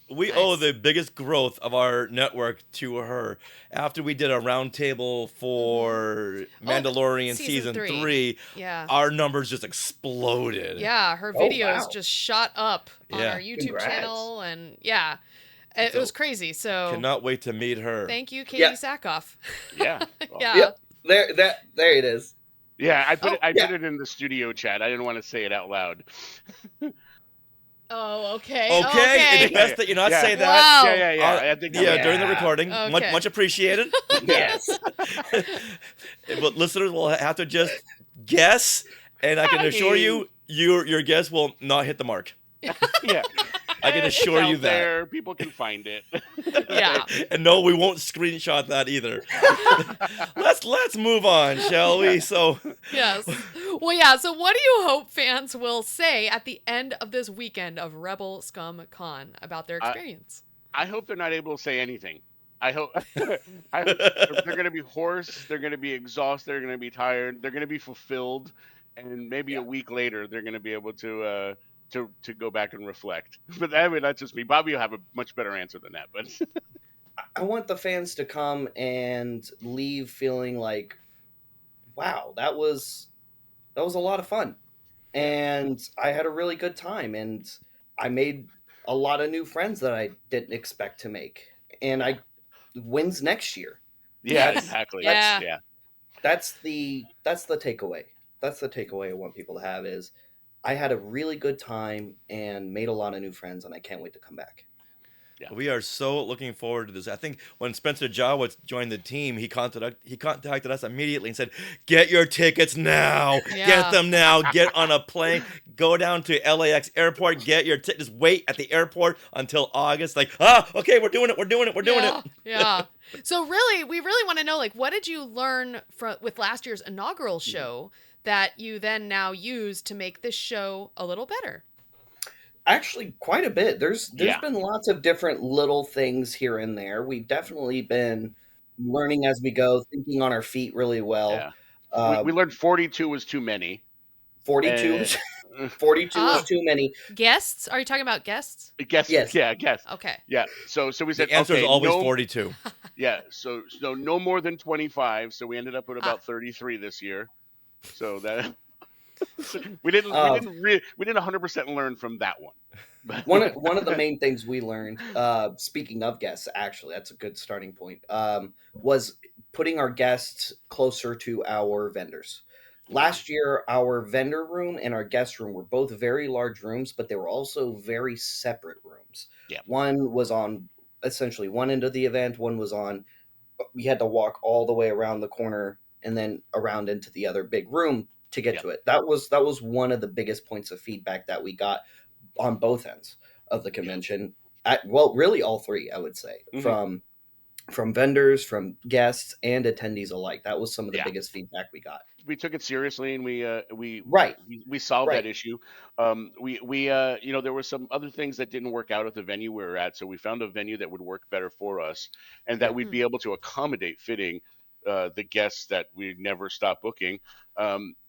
We owe the biggest growth of our network to her. After we did a roundtable for Mandalorian season 3, our numbers just exploded. Yeah, her videos just shot up on our YouTube channel, and it was crazy. So cannot wait to meet her. Thank you, Katee Sackhoff. Yeah. Yep. There it is. Yeah, I put it in the studio chat. I didn't want to say it out loud. Oh, okay. It's best that you not say that. Wow. Yeah. I think during the recording. Okay. Much appreciated. Yes. But listeners will have to just guess, and I can assure you, your guess will not hit the mark. Yeah. I can assure you that. There, people can find it. Yeah. And no, we won't screenshot that either. Let's move on, shall we? So yes. Well, yeah. So what do you hope fans will say at the end of this weekend of Rebel Scum Con about their experience? I hope they're not able to say anything. I hope they're going to be hoarse. They're going to be exhausted. They're going to be tired. They're going to be fulfilled, and maybe a week later they're going to be able to go back and reflect. But I mean, that's just me. Bobby will have a much better answer than that. But I want the fans to come and leave feeling like, wow, that was a lot of fun, and I had a really good time, and I made a lot of new friends that I didn't expect to make, and I wins next year. Yeah, exactly. That's the takeaway. That's the takeaway I want people to have is I had a really good time and made a lot of new friends, and I can't wait to come back. Yeah. We are so looking forward to this. I think when Spencer Jawitz joined the team, he contacted us immediately and said, "Get your tickets now. Get them now. Get on a plane. Go down to LAX airport. Get your tickets. Just wait at the airport until August." Okay, we're doing it. Yeah. So we really want to know, what did you learn with last year's inaugural show that you then now use to make this show a little better? Actually, quite a bit. There's been lots of different little things here and there. We've definitely been learning as we go, thinking on our feet really well. Yeah. We learned 42 was too many. 42? 42 is too many. Guests? Are you talking about guests? Guests, Yes. yeah, guests. Okay. Yeah. So we said The answer is okay, always no, 42. Yeah. So no more than 25. So we ended up with about 33 this year. So that we didn't 100% learn from that one. One of the main things we learned, speaking of guests, actually, that's a good starting point, was putting our guests closer to our vendors. Last year, our vendor room and our guest room were both very large rooms, but they were also very separate rooms. Yeah. One was on essentially one end of the event, one was on, we had to walk all the way around the corner and then around into the other big room to get to it. That was one of the biggest points of feedback that we got on both ends of the convention. Really all three, I would say, from vendors, from guests, and attendees alike. That was some of the biggest feedback we got. We took it seriously, and we solved Right. that issue. There were some other things that didn't work out at the venue we were at, so we found a venue that would work better for us, and that we'd be able to accommodate fitting the guests that we never stop booking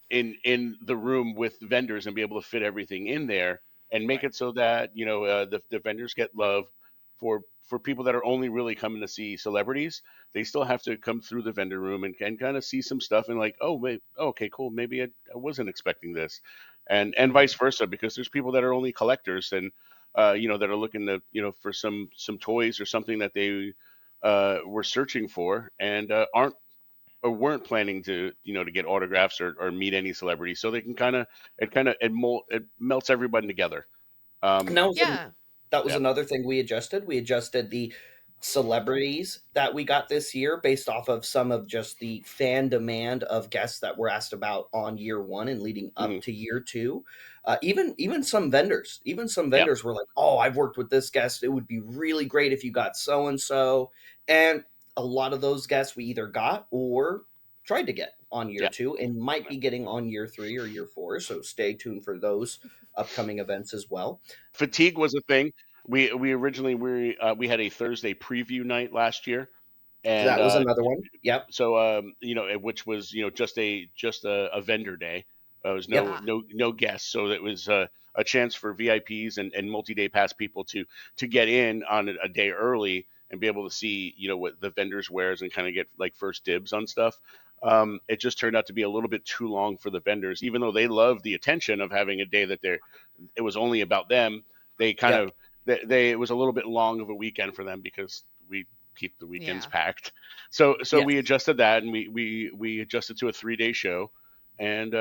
in the room with vendors, and be able to fit everything in there and make it so that the vendors get love. For people that are only really coming to see celebrities, they still have to come through the vendor room and kind of see some stuff and like, oh, wait, okay, cool. Maybe I wasn't expecting this, and vice versa, because there's people that are only collectors and that are looking to for some toys or something that they were searching for and aren't or weren't planning to to get autographs or meet any celebrities, so they can it melts everybody together. That was another thing we adjusted. We adjusted the celebrities that we got this year based off of some of just the fan demand of guests that were asked about on year one and leading up to year two. Even some vendors, were like, "Oh, I've worked with this guest. It would be really great if you got so and so." And a lot of those guests we either got or tried to get on year two, and might be getting on year 3 or year 4. So stay tuned for those upcoming events as well. Fatigue was a thing. We originally we had a Thursday preview night last year, and that was another one. Yep. So which was just a vendor day. There was no guests, so it was a chance for VIPs and multi-day pass people to get in on a day early and be able to see what the vendors wears and kind of get like first dibs on stuff. It just turned out to be a little bit too long for the vendors, even though they loved the attention of having a day that it was only about them. They it was a little bit long of a weekend for them because we keep the weekends packed. So we adjusted that, and we adjusted to a 3-day show, and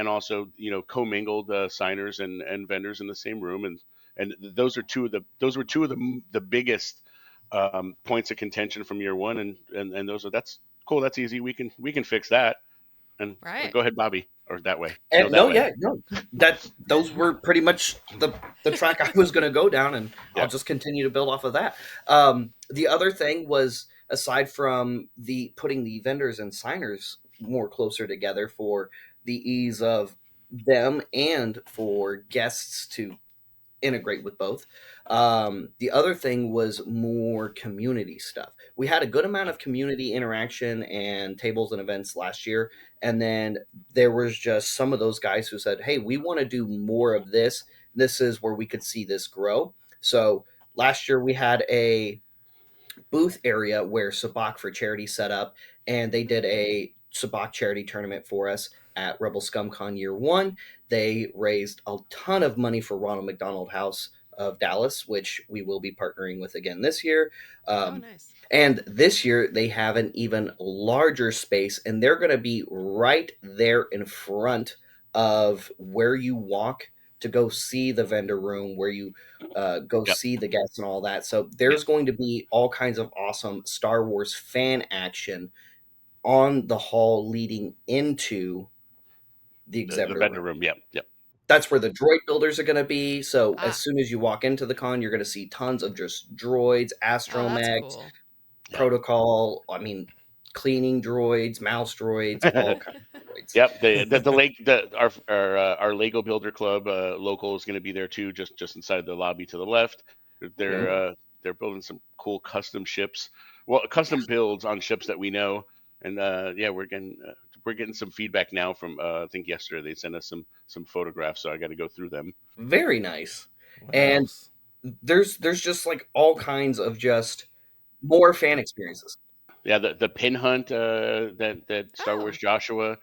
also commingled signers and vendors in the same room, and those were two of the biggest points of contention from year one, and that's cool. That's easy. We can fix that. And go ahead, Bobby, or that way. And those were pretty much the track I was going to go down, and I'll just continue to build off of that. The other thing was, aside from the putting the vendors and signers more closer together for the ease of them and for guests to integrate with both. The other thing was more community stuff. We had a good amount of community interaction and tables and events last year. And then there was just some of those guys who said, hey, we want to do more of this. This is where we could see this grow. So last year we had a booth area where Sabak for Charity set up, and they did a Sabak charity tournament for us at Rebel Scum Con year 1. They raised a ton of money for Ronald McDonald House of Dallas, which we will be partnering with again this year. Nice. And this year they have an even larger space, and they're going to be right there in front of where you walk to go see the vendor room, where you go see the guests and all that. So there's going to be all kinds of awesome Star Wars fan action on the hall leading into the exhibitor vendor room. Yep. That's where the droid builders are going to be. So as soon as you walk into the con, you're going to see tons of just droids, astromegs, protocol. I mean, cleaning droids, mouse droids, all kinds of droids. Yep. Our Lego Builder Club local is going to be there too, just inside the lobby to the left. They're building some cool custom ships. Well, custom builds on ships that we know. And yeah, we're getting some feedback now from I think yesterday they sent us some photographs, so I got to go through them. Very nice. What And else? there's just like all kinds of just more fan experiences. Yeah, the pin hunt that Star Wars Joshua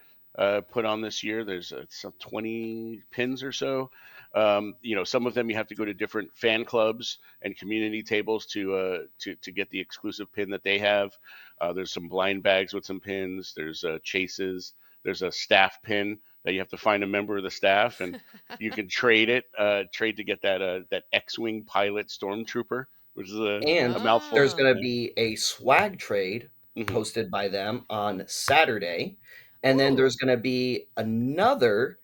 put on this year. There's some 20 pins or so. Some of them you have to go to different fan clubs and community tables to get the exclusive pin that they have. There's some blind bags with some pins. There's chases. There's a staff pin that you have to find a member of the staff, and you can trade to get that X-wing pilot stormtrooper, which is a mouthful. There's going to be a swag trade hosted by them on Saturday. And then there's going to be another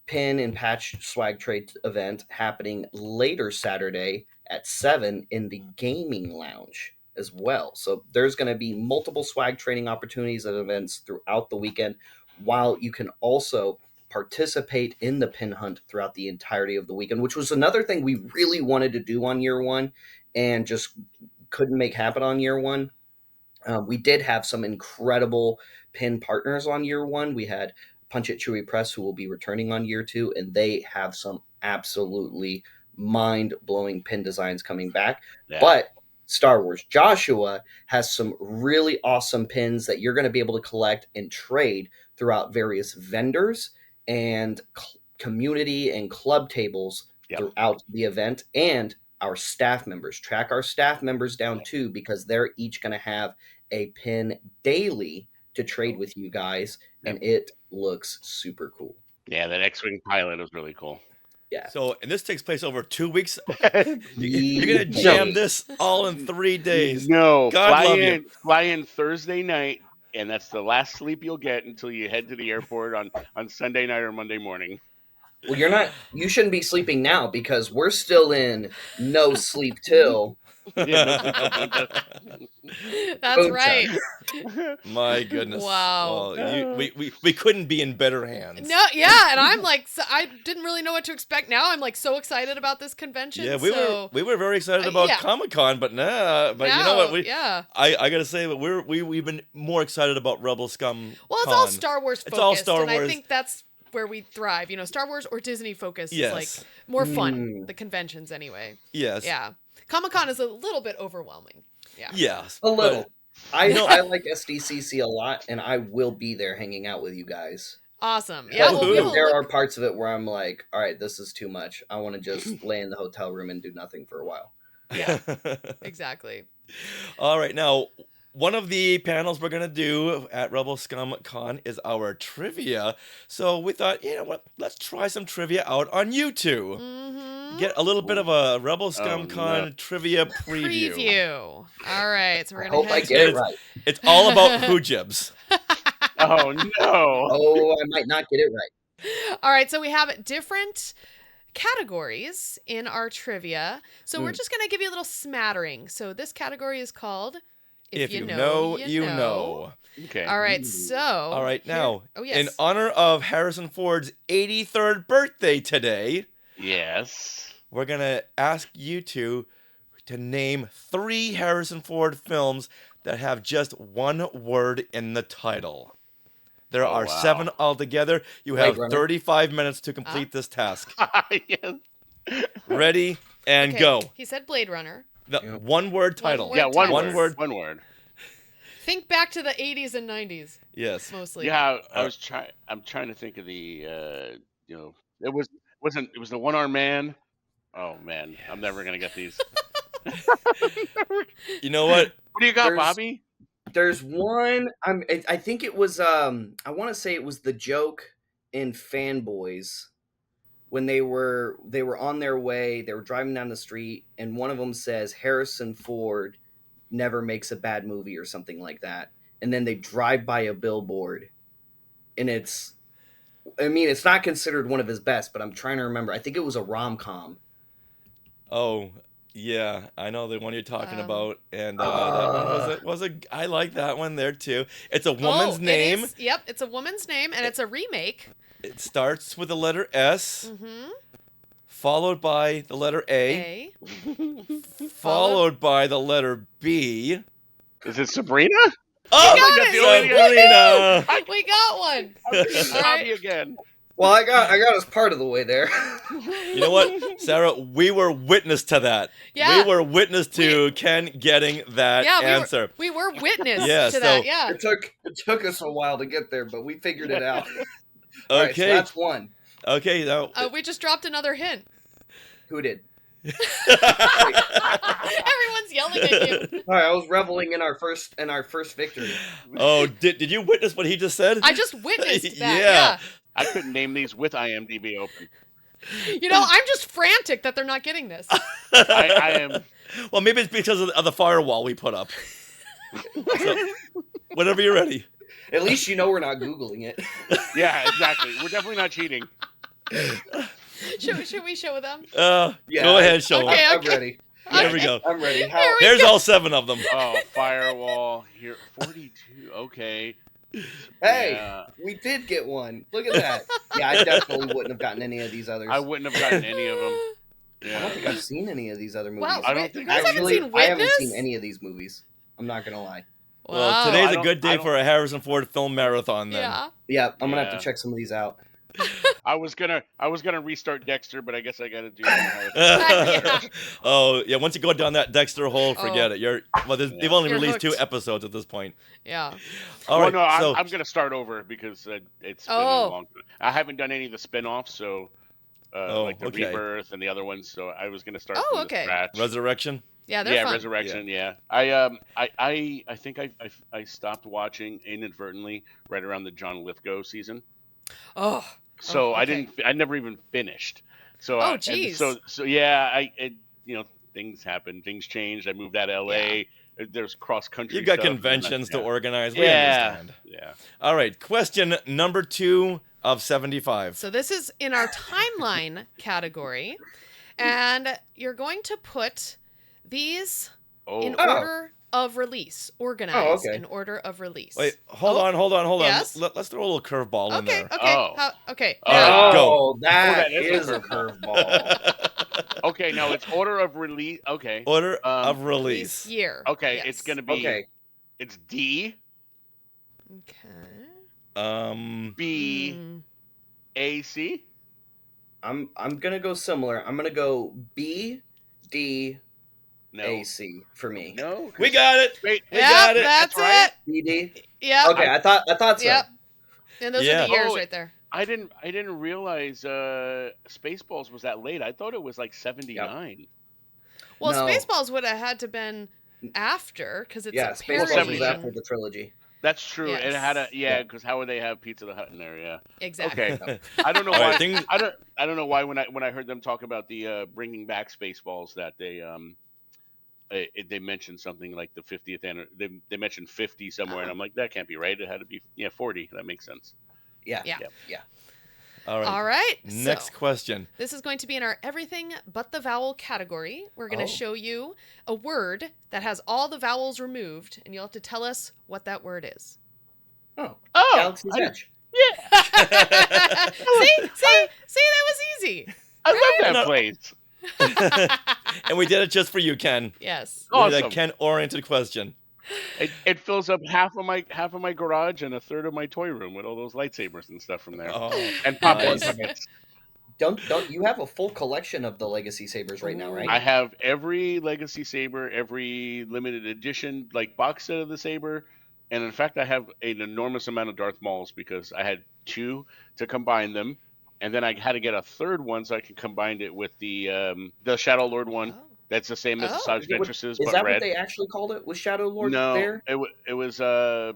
pin and patch swag trade event happening later Saturday at 7 in the gaming lounge as well. So there's going to be multiple swag trading opportunities and events throughout the weekend, while you can also participate in the pin hunt throughout the entirety of the weekend, which was another thing we really wanted to do on year one and just couldn't make happen on year one. We did have some incredible pin partners on year one. We had Punch It Chewy Press, who will be returning on year two, and they have some absolutely mind-blowing pin designs coming back. Yeah. But Star Wars Joshua has some really awesome pins that you're going to be able to collect and trade throughout various vendors and community and club tables throughout the event. And our staff members. Track our staff members down too, because they're each going to have a pin daily to trade with you guys, and it looks super cool. Yeah, that X-Wing pilot was really cool. Yeah. So, and this takes place over 2 weeks. You're going to jam this all in 3 days. No. God love you. Fly in Thursday night, and that's the last sleep you'll get until you head to the airport on Sunday night or Monday morning. Well, you shouldn't be sleeping now, because we're still in no sleep till. That's Boonta. right. My goodness. Wow. Well, we couldn't be in better hands. No, yeah, and I'm like, I didn't really know what to expect. Now I'm like so excited about this convention. Yeah, we were very excited about Comic-Con, but you know what? I gotta say, we've been more excited about Rebel Scum. Well, it's Con. all Star Wars focused. It's all Star Wars. And I think that's where we thrive. Star Wars or Disney focus is Yes. like more fun. The conventions anyway. Yes. Yeah. Comic-Con is a little bit overwhelming. Yeah. Yes. A little. I like SDCC a lot, and I will be there hanging out with you guys. Awesome. Yeah. But there are parts of it where I'm like, all right, this is too much. I want to just lay in the hotel room and do nothing for a while. Yeah. Exactly. All right. Now, one of the panels we're going to do at Rebel Scum Con is our trivia. So we thought, you know what? Let's try some trivia out on YouTube. Mm-hmm. Get a little bit of a Rebel Scum Con trivia preview. All right. So we're I going hope I get it right. It's all about hoojibs. Oh, no. Oh, I might not get it right. All right. So we have different categories in our trivia. So we're just going to give you a little smattering. So this category is called... If you know, you know. Okay. All right, so. All right, now, yes. in honor of Harrison Ford's 83rd birthday today. Yes. We're going to ask you two to name 3 Harrison Ford films that have just one word in the title. There are 7 altogether. You have 35 minutes to complete this task. Yes. Ready and go. He said Blade Runner. The one-word title. One word. Think back to the 80s and 90s. Yes. Mostly. Yeah, I'm trying to think of the it was the one-armed man. Oh man, I'm never gonna get these. You know what? What do you got, Bobby? There's one. I think it was. I want to say it was the joke in Fanboys. When they were on their way, they were driving down the street, and one of them says, Harrison Ford never makes a bad movie or something like that. And then they drive by a billboard, and it's not considered one of his best, but I'm trying to remember. I think it was a rom-com. Oh, yeah. I know the one you're talking about. And that one I like that one there, too. It's a woman's name. Yep, it's a woman's name, and it's a remake. It starts with the letter S, followed by the letter A. Followed by the letter B. Is it Sabrina? Oh, We got Sabrina. We got one. Tommy again. Well, I got us part of the way there. You know what, Sarah? We were witness to that. Yeah. We were witness to Ken getting that answer. We were witness Yeah, to that. Yeah. It took us a while to get there, but we figured it out. Okay. All right, so that's one. Okay, now We just dropped another hint. Who did? Everyone's yelling at you. All right, I was reveling in our first victory. Oh, did you witness what he just said? I just witnessed that. Yeah. I couldn't name these with IMDb open. You know, I'm just frantic that they're not getting this. I am. Well, maybe it's because of the firewall we put up. So, whenever you're ready. At least you know we're not Googling it. Yeah, exactly. We're definitely not cheating. Should we show them? Go ahead, show Okay, them. I'm ready. There we go. I'm ready. Here's all 7 of them. Oh, firewall. Here, 42. Okay. Hey, we did get one. Look at that. Yeah, I definitely wouldn't have gotten any of these others. I wouldn't have gotten any of them. Yeah. I don't think I've seen any of these other movies. Wow, I don't think you guys haven't seen I haven't Witness? seen any of these movies. I'm not gonna lie. Well, Wow. today's a good day for a Harrison Ford film marathon then. Yeah. Yeah, I'm gonna have to check some of these out. I was gonna restart Dexter, but I guess I gotta do it. Oh, yeah, once you go down that Dexter hole, forget it. They've only You're released hooked. 2 episodes at this point. Yeah. All right, no, so I'm gonna start over because it's been a long time. I haven't done any of the spin-offs, so like the okay. Rebirth and the other ones, so I was gonna start Oh, from okay. scratch. Resurrection. Yeah, they're fun. Resurrection. Yeah. I think I stopped watching inadvertently right around the John Lithgow season. Oh. So okay. I never even finished. So Oh, geez. So yeah, things happened, things changed. I moved out of LA. Yeah. There's cross country. You've got stuff, conventions to organize. We Yeah. understand. Yeah. All right, question number 2 of 75. So this is in our timeline category, and you're going to put these in order of release, organized in order of release. Wait, hold on. Yes? Let's throw a little curveball in there. Okay. All right, go. That is a curveball. Okay, now it's order of release. Okay. Order of release. Year. Okay, Yes. it's gonna be. It's D. Okay. B. A. C. I'm gonna go similar. I'm gonna go B, D, No. A, C for me. No. We got it. Wait, We got it. That's right. it. B, D. Yeah. Okay, I thought so. Yep. And those are the years right there. I didn't realize Spaceballs was that late. I thought it was like 79. Well, No. Spaceballs would have had to been after because it's a Spaceballs parody. was after the trilogy. That's true. Yes. It had because how would they have Pizza the Hut in there? Yeah. Exactly. Okay. I don't know All why. right, I don't know why when I heard them talk about the bringing back Spaceballs that they mentioned something like the 50th anniversary. They mentioned 50 somewhere, and I'm like, that can't be right. It had to be 40. That makes sense. Yeah. All right. Next so, question. This is going to be in our everything but the vowel category. We're going to show you a word that has all the vowels removed, and you'll have to tell us what that word is. Oh. Oh. Galaxy's Edge. Yeah. See, that was easy. I love that place. And we did it just for you, Ken. Yes. Awesome. That Ken-oriented question. It fills up half of my garage and a third of my toy room with all those lightsabers and stuff from there. Oh, and popcorn nice. buckets. Don't you have a full collection of the Legacy Sabers right now, right? I have every Legacy Saber, every limited edition like box set of the Saber, and in fact I have an enormous amount of Darth Mauls because I had 2 to combine them, and then I had to get a third one so I can combine it with the Shadow Lord one. Oh. That's the same as the Asajj Ventress's, but is that red. what they actually called it? Was Shadow Lord no, there? it was I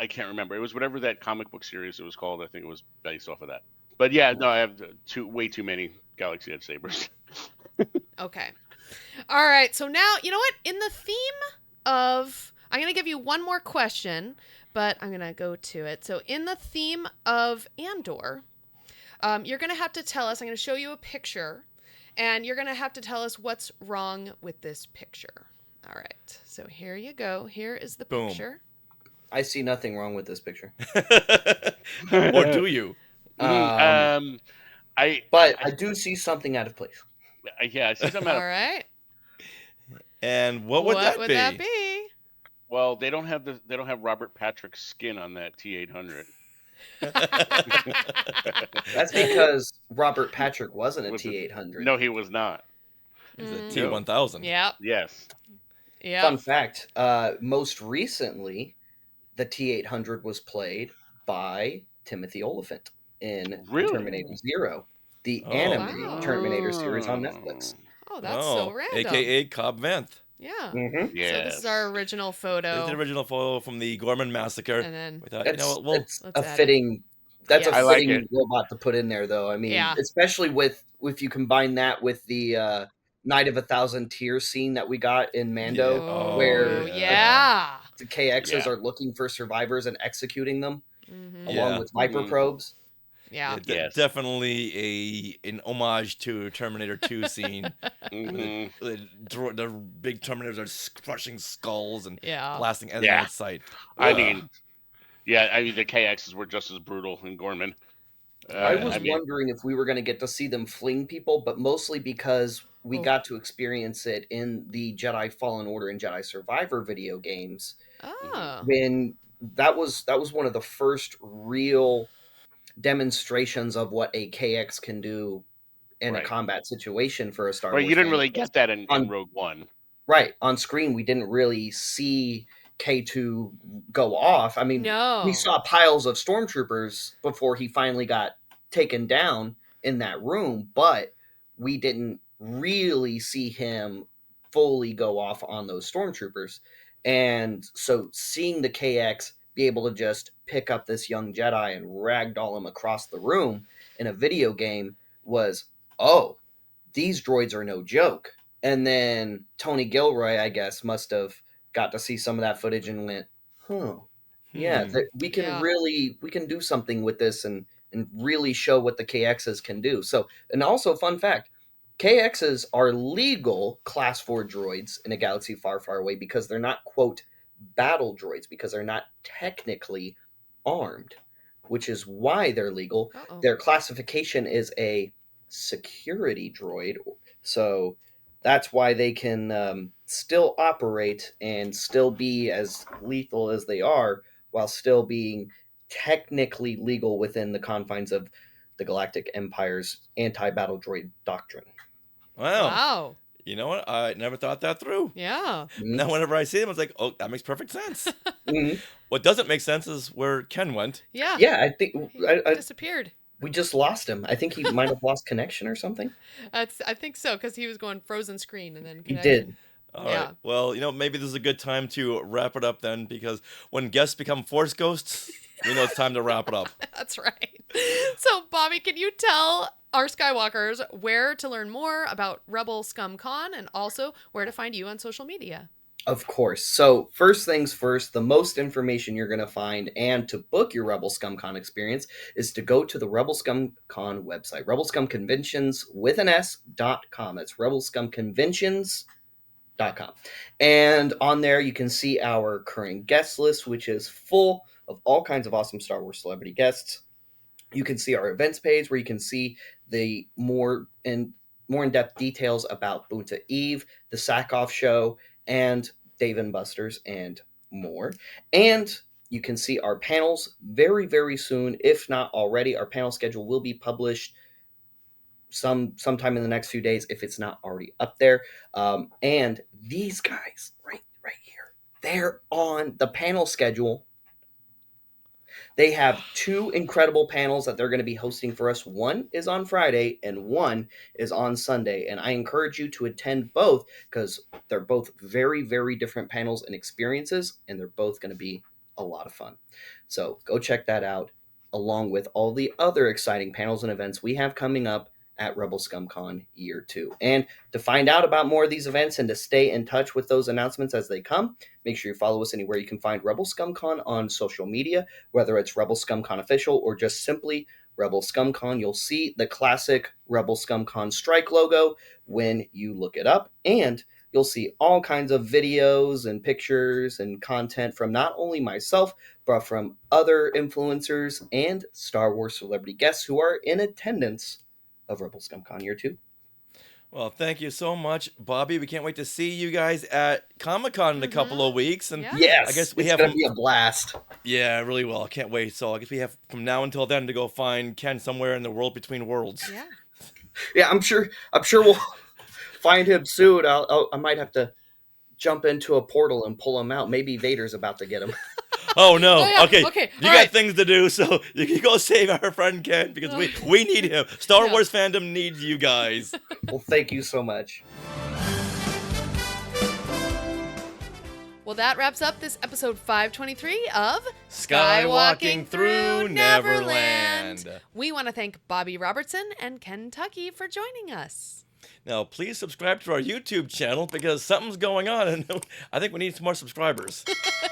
can't remember. It was whatever that comic book series it was called. I think it was based off of that. But yeah, no, I have way too many Galaxy Edge Sabers. Okay. All right. So now, you know what? In the theme of, I'm going to give you one more question, but I'm going to go to it. So in the theme of Andor, you're going to have to tell us, I'm going to show you a picture, and you're going to have to tell us what's wrong with this picture. All right. So here you go. Here is the picture. I see nothing wrong with this picture. Or do you? I do see something out of place. Yeah, I see something out of All right. And what would that be? That be? Well, they don't have Robert Patrick's skin on that T-800. That's because Robert Patrick wasn't a T-800. No, he was not. He's a T-1000. Yep. Yes. Yeah. Fun fact, most recently, the T-800 was played by Timothy Olyphant in Terminator Zero, the anime Terminator series on Netflix. Oh, that's so random. AKA Cobb Vanth. Yeah. Mm-hmm. So this is our original photo. There's the original photo from the Gorman Massacre. And then we thought, that's a fitting robot to put in there, though. I mean, especially if you combine that with the Night of 1,000 Tears scene that we got in Mando, where the KXs are looking for survivors and executing them, along with Viper probes. Yeah. Definitely an homage to Terminator 2 scene. The big Terminators are crushing skulls and blasting enemies at sight. I mean, the KXs were just as brutal in Gorman. I was wondering if we were going to get to see them fling people, but mostly because we got to experience it in the Jedi Fallen Order and Jedi Survivor video games. Oh. When that was one of the first real demonstrations of what a KX can do in a combat situation for a Star Wars. You didn't really get that in Rogue One. Right. On screen, we didn't really see K2 go off. I mean, we saw piles of stormtroopers before he finally got taken down in that room, but we didn't really see him fully go off on those stormtroopers. And so seeing the KX be able to just pick up this young Jedi and ragdoll him across the room in a video game was, these droids are no joke. And then Tony Gilroy, I guess, must have got to see some of that footage and went, we can do something with this and really show what the KXs can do. So, and also fun fact, KXs are legal Class 4 droids in a galaxy far, far away because they're not, quote, battle droids, because they're not technically armed, which is why they're legal. Their classification is a security droid, so that's why they can still operate and still be as lethal as they are while still being technically legal within the confines of the Galactic Empire's anti-battle droid doctrine. Wow. You know what? I never thought that through. Yeah. Now, whenever I see him, I was like, that makes perfect sense. What doesn't make sense is where Ken went. Yeah. Yeah, I think he disappeared. We just lost him. I think he might have lost connection or something. I think so, because he was going frozen screen and then connection. He did. All right. Well, maybe this is a good time to wrap it up then, because when guests become Force ghosts, we know it's time to wrap it up. That's right. So, Bobby, can you tell our Skywalkers where to learn more about Rebel Scum Con and also where to find you on social media? Of course. So first things first, the most information you're going to find and to book your Rebel Scum Con experience is to go to the Rebel Scum Con website, Rebel Scum Conventions with an S.com. That's Rebel Scum Conventions.com. And on there, you can see our current guest list, which is full of all kinds of awesome Star Wars celebrity guests. You can see our events page where you can see the more in-depth details about Boonta Eve, the Sackhoff Show, and Dave & Buster's, and more. And you can see our panels very, very soon, if not already. Our panel schedule will be published sometime in the next few days, if it's not already up there. And these guys right here, they're on the panel schedule. They have two incredible panels that they're going to be hosting for us. One is on Friday and one is on Sunday. And I encourage you to attend both because they're both very, very different panels and experiences, and they're both going to be a lot of fun. So go check that out, along with all the other exciting panels and events we have coming up at Rebel Scum Con Year 2. And to find out about more of these events and to stay in touch with those announcements as they come, make sure you follow us anywhere you can find Rebel Scum Con on social media, whether it's Rebel Scum Con Official or just simply Rebel Scum Con. You'll see the classic Rebel Scum Con strike logo when you look it up, and you'll see all kinds of videos and pictures and content from not only myself, but from other influencers and Star Wars celebrity guests who are in attendance of Rebel Scum Con Year 2. Well, thank you so much, Bobby. We can't wait to see you guys at Comic-Con in a couple of weeks. And Yes, I guess we it's have going to be a blast. Yeah, really will. I can't wait. So I guess we have from now until then to go find Ken somewhere in the world between worlds. Yeah. Yeah, I'm sure we'll find him soon. I might have to jump into a portal and pull him out. Maybe Vader's about to get him. Oh no! Oh, yeah. Okay, you got things to do, so you can go save our friend Ken because we need him. Star Wars fandom needs you guys. Well, thank you so much. Well, that wraps up this episode 523 of Skywalking Through Neverland. We want to thank Bobby Robertson and Ken Tucky for joining us. Now, please subscribe to our YouTube channel because something's going on, and I think we need some more subscribers.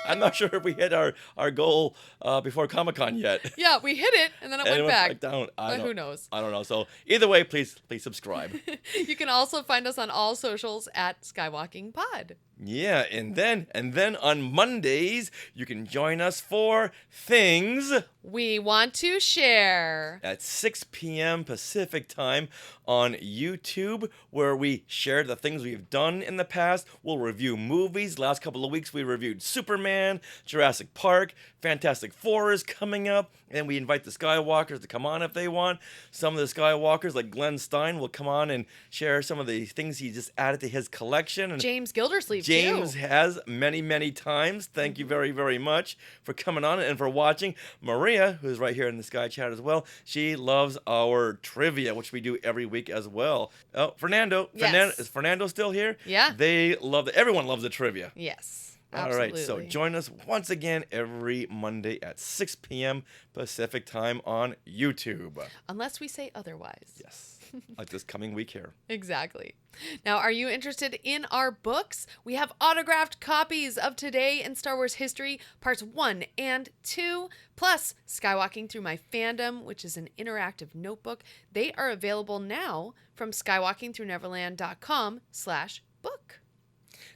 I'm not sure if we hit our goal before Comic-Con yet. Yeah, we hit it, and then it went back. But who knows? I don't know. So either way, please subscribe. You can also find us on all socials at Skywalking Pod. Yeah, and then on Mondays, you can join us for Things We Want to Share at 6 p.m. Pacific time on YouTube, where we share the things we've done in the past. We'll review movies. Last couple of weeks, we reviewed Superman, Jurassic Park, Fantastic Four is coming up, and we invite the Skywalkers to come on if they want. Some of the Skywalkers, like Glenn Stein, will come on and share some of the things he just added to his collection. And James Gildersleeve, James too. has many times. Thank you very, very much for coming on and for watching. Maria, who's right here in the Sky Chat as well, she loves our trivia, which we do every week as well. Oh, Fernando. Yes. Is Fernando still here? Yeah. Everyone loves the trivia. Yes. Absolutely. Absolutely. All right, so join us once again every Monday at 6 p.m. Pacific time on YouTube. Unless we say otherwise. Yes, like this coming week here. Exactly. Now, are you interested in our books? We have autographed copies of Today in Star Wars History, Parts 1 and 2, plus Skywalking Through My Fandom, which is an interactive notebook. They are available now from skywalkingthrough.neverland.com/book.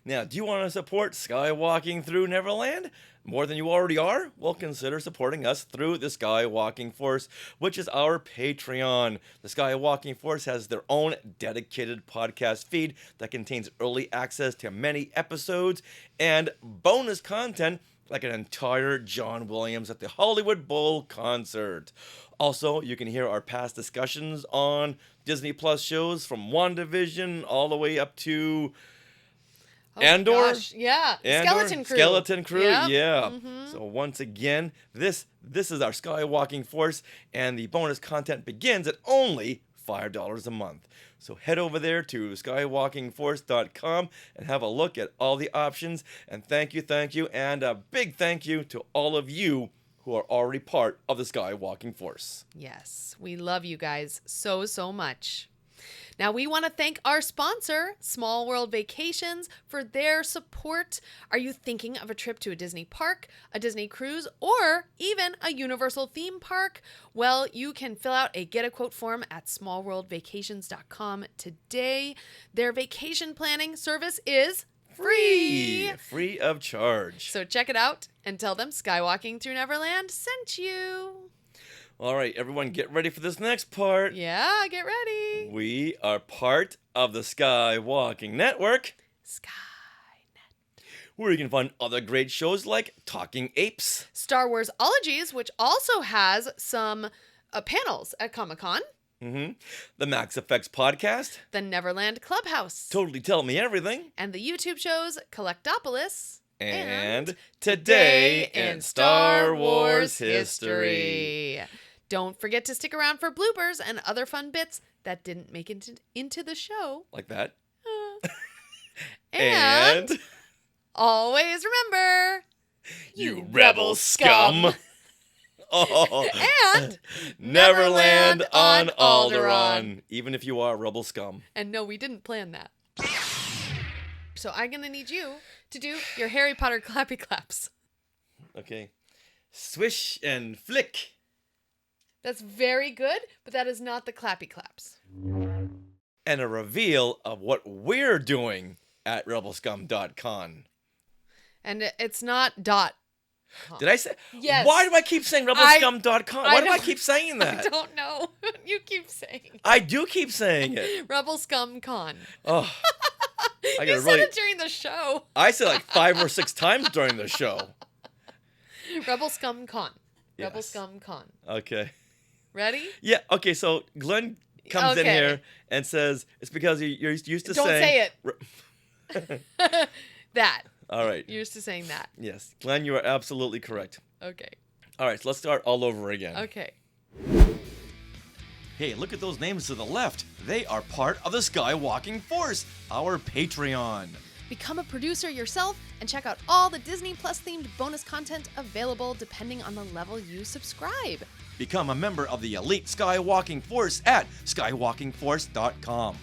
Now, do you want to support Skywalking Through Neverland more than you already are? Well, consider supporting us through the Skywalking Force, which is our Patreon. The Skywalking Force has their own dedicated podcast feed that contains early access to many episodes and bonus content like an entire John Williams at the Hollywood Bowl concert. Also, you can hear our past discussions on Disney Plus shows from WandaVision all the way up to Andor? Gosh. Yeah. Andor? Skeleton Crew. Yep. Yeah. Mm-hmm. So once again, this is our Skywalking Force, and the bonus content begins at only $5 a month. So head over there to skywalkingforce.com and have a look at all the options. And thank you, and a big thank you to all of you who are already part of the Skywalking Force. Yes, we love you guys so much. Now, we want to thank our sponsor, Small World Vacations, for their support. Are you thinking of a trip to a Disney park, a Disney cruise, or even a Universal theme park? Well, you can fill out a Get a Quote form at smallworldvacations.com today. Their vacation planning service is free of charge. So check it out and tell them Skywalking Through Neverland sent you. All right, everyone, get ready for this next part. Yeah, get ready. We are part of the Skywalking Network. Skynet. Where you can find other great shows like Talking Apes, Star Wars Ologies, which also has some panels at Comic-Con. The Max Effects Podcast, The Neverland Clubhouse, Totally Tell Me Everything, and the YouTube shows Collectopolis and Today in Star Wars History. Don't forget to stick around for bloopers and other fun bits that didn't make it into the show. Like that. And always remember, you rebel scum. Oh. And Neverland on Alderaan. Even if you are rebel scum. And no, we didn't plan that. So I'm going to need you to do your Harry Potter clappy claps. Okay. Swish and flick. That's very good, but that is not the clappy claps. And a reveal of what we're doing at rebelscum.con. And it's not dot. Con. Did I say? Yes. Why do I keep saying rebelscum.com? Why do I keep saying that? I don't know. You keep saying it. I do keep saying it. Rebel Scum Con. Oh. You said it during the show. I said like 5 or 6 times during the show. Rebel Scum Con. Yes. Rebel Scum Con. Okay. Ready? Yeah. Okay. So Glenn comes in here and says it's because you're used to saying. Don't say it. That. All right. You're used to saying that. Yes, Glenn, you are absolutely correct. Okay. All right. So let's start all over again. Okay. Hey, look at those names to the left. They are part of the Skywalking Force, our Patreon. Become a producer yourself and check out all the Disney Plus themed bonus content available depending on the level you subscribe. Become a member of the elite Skywalking Force at skywalkingforce.com.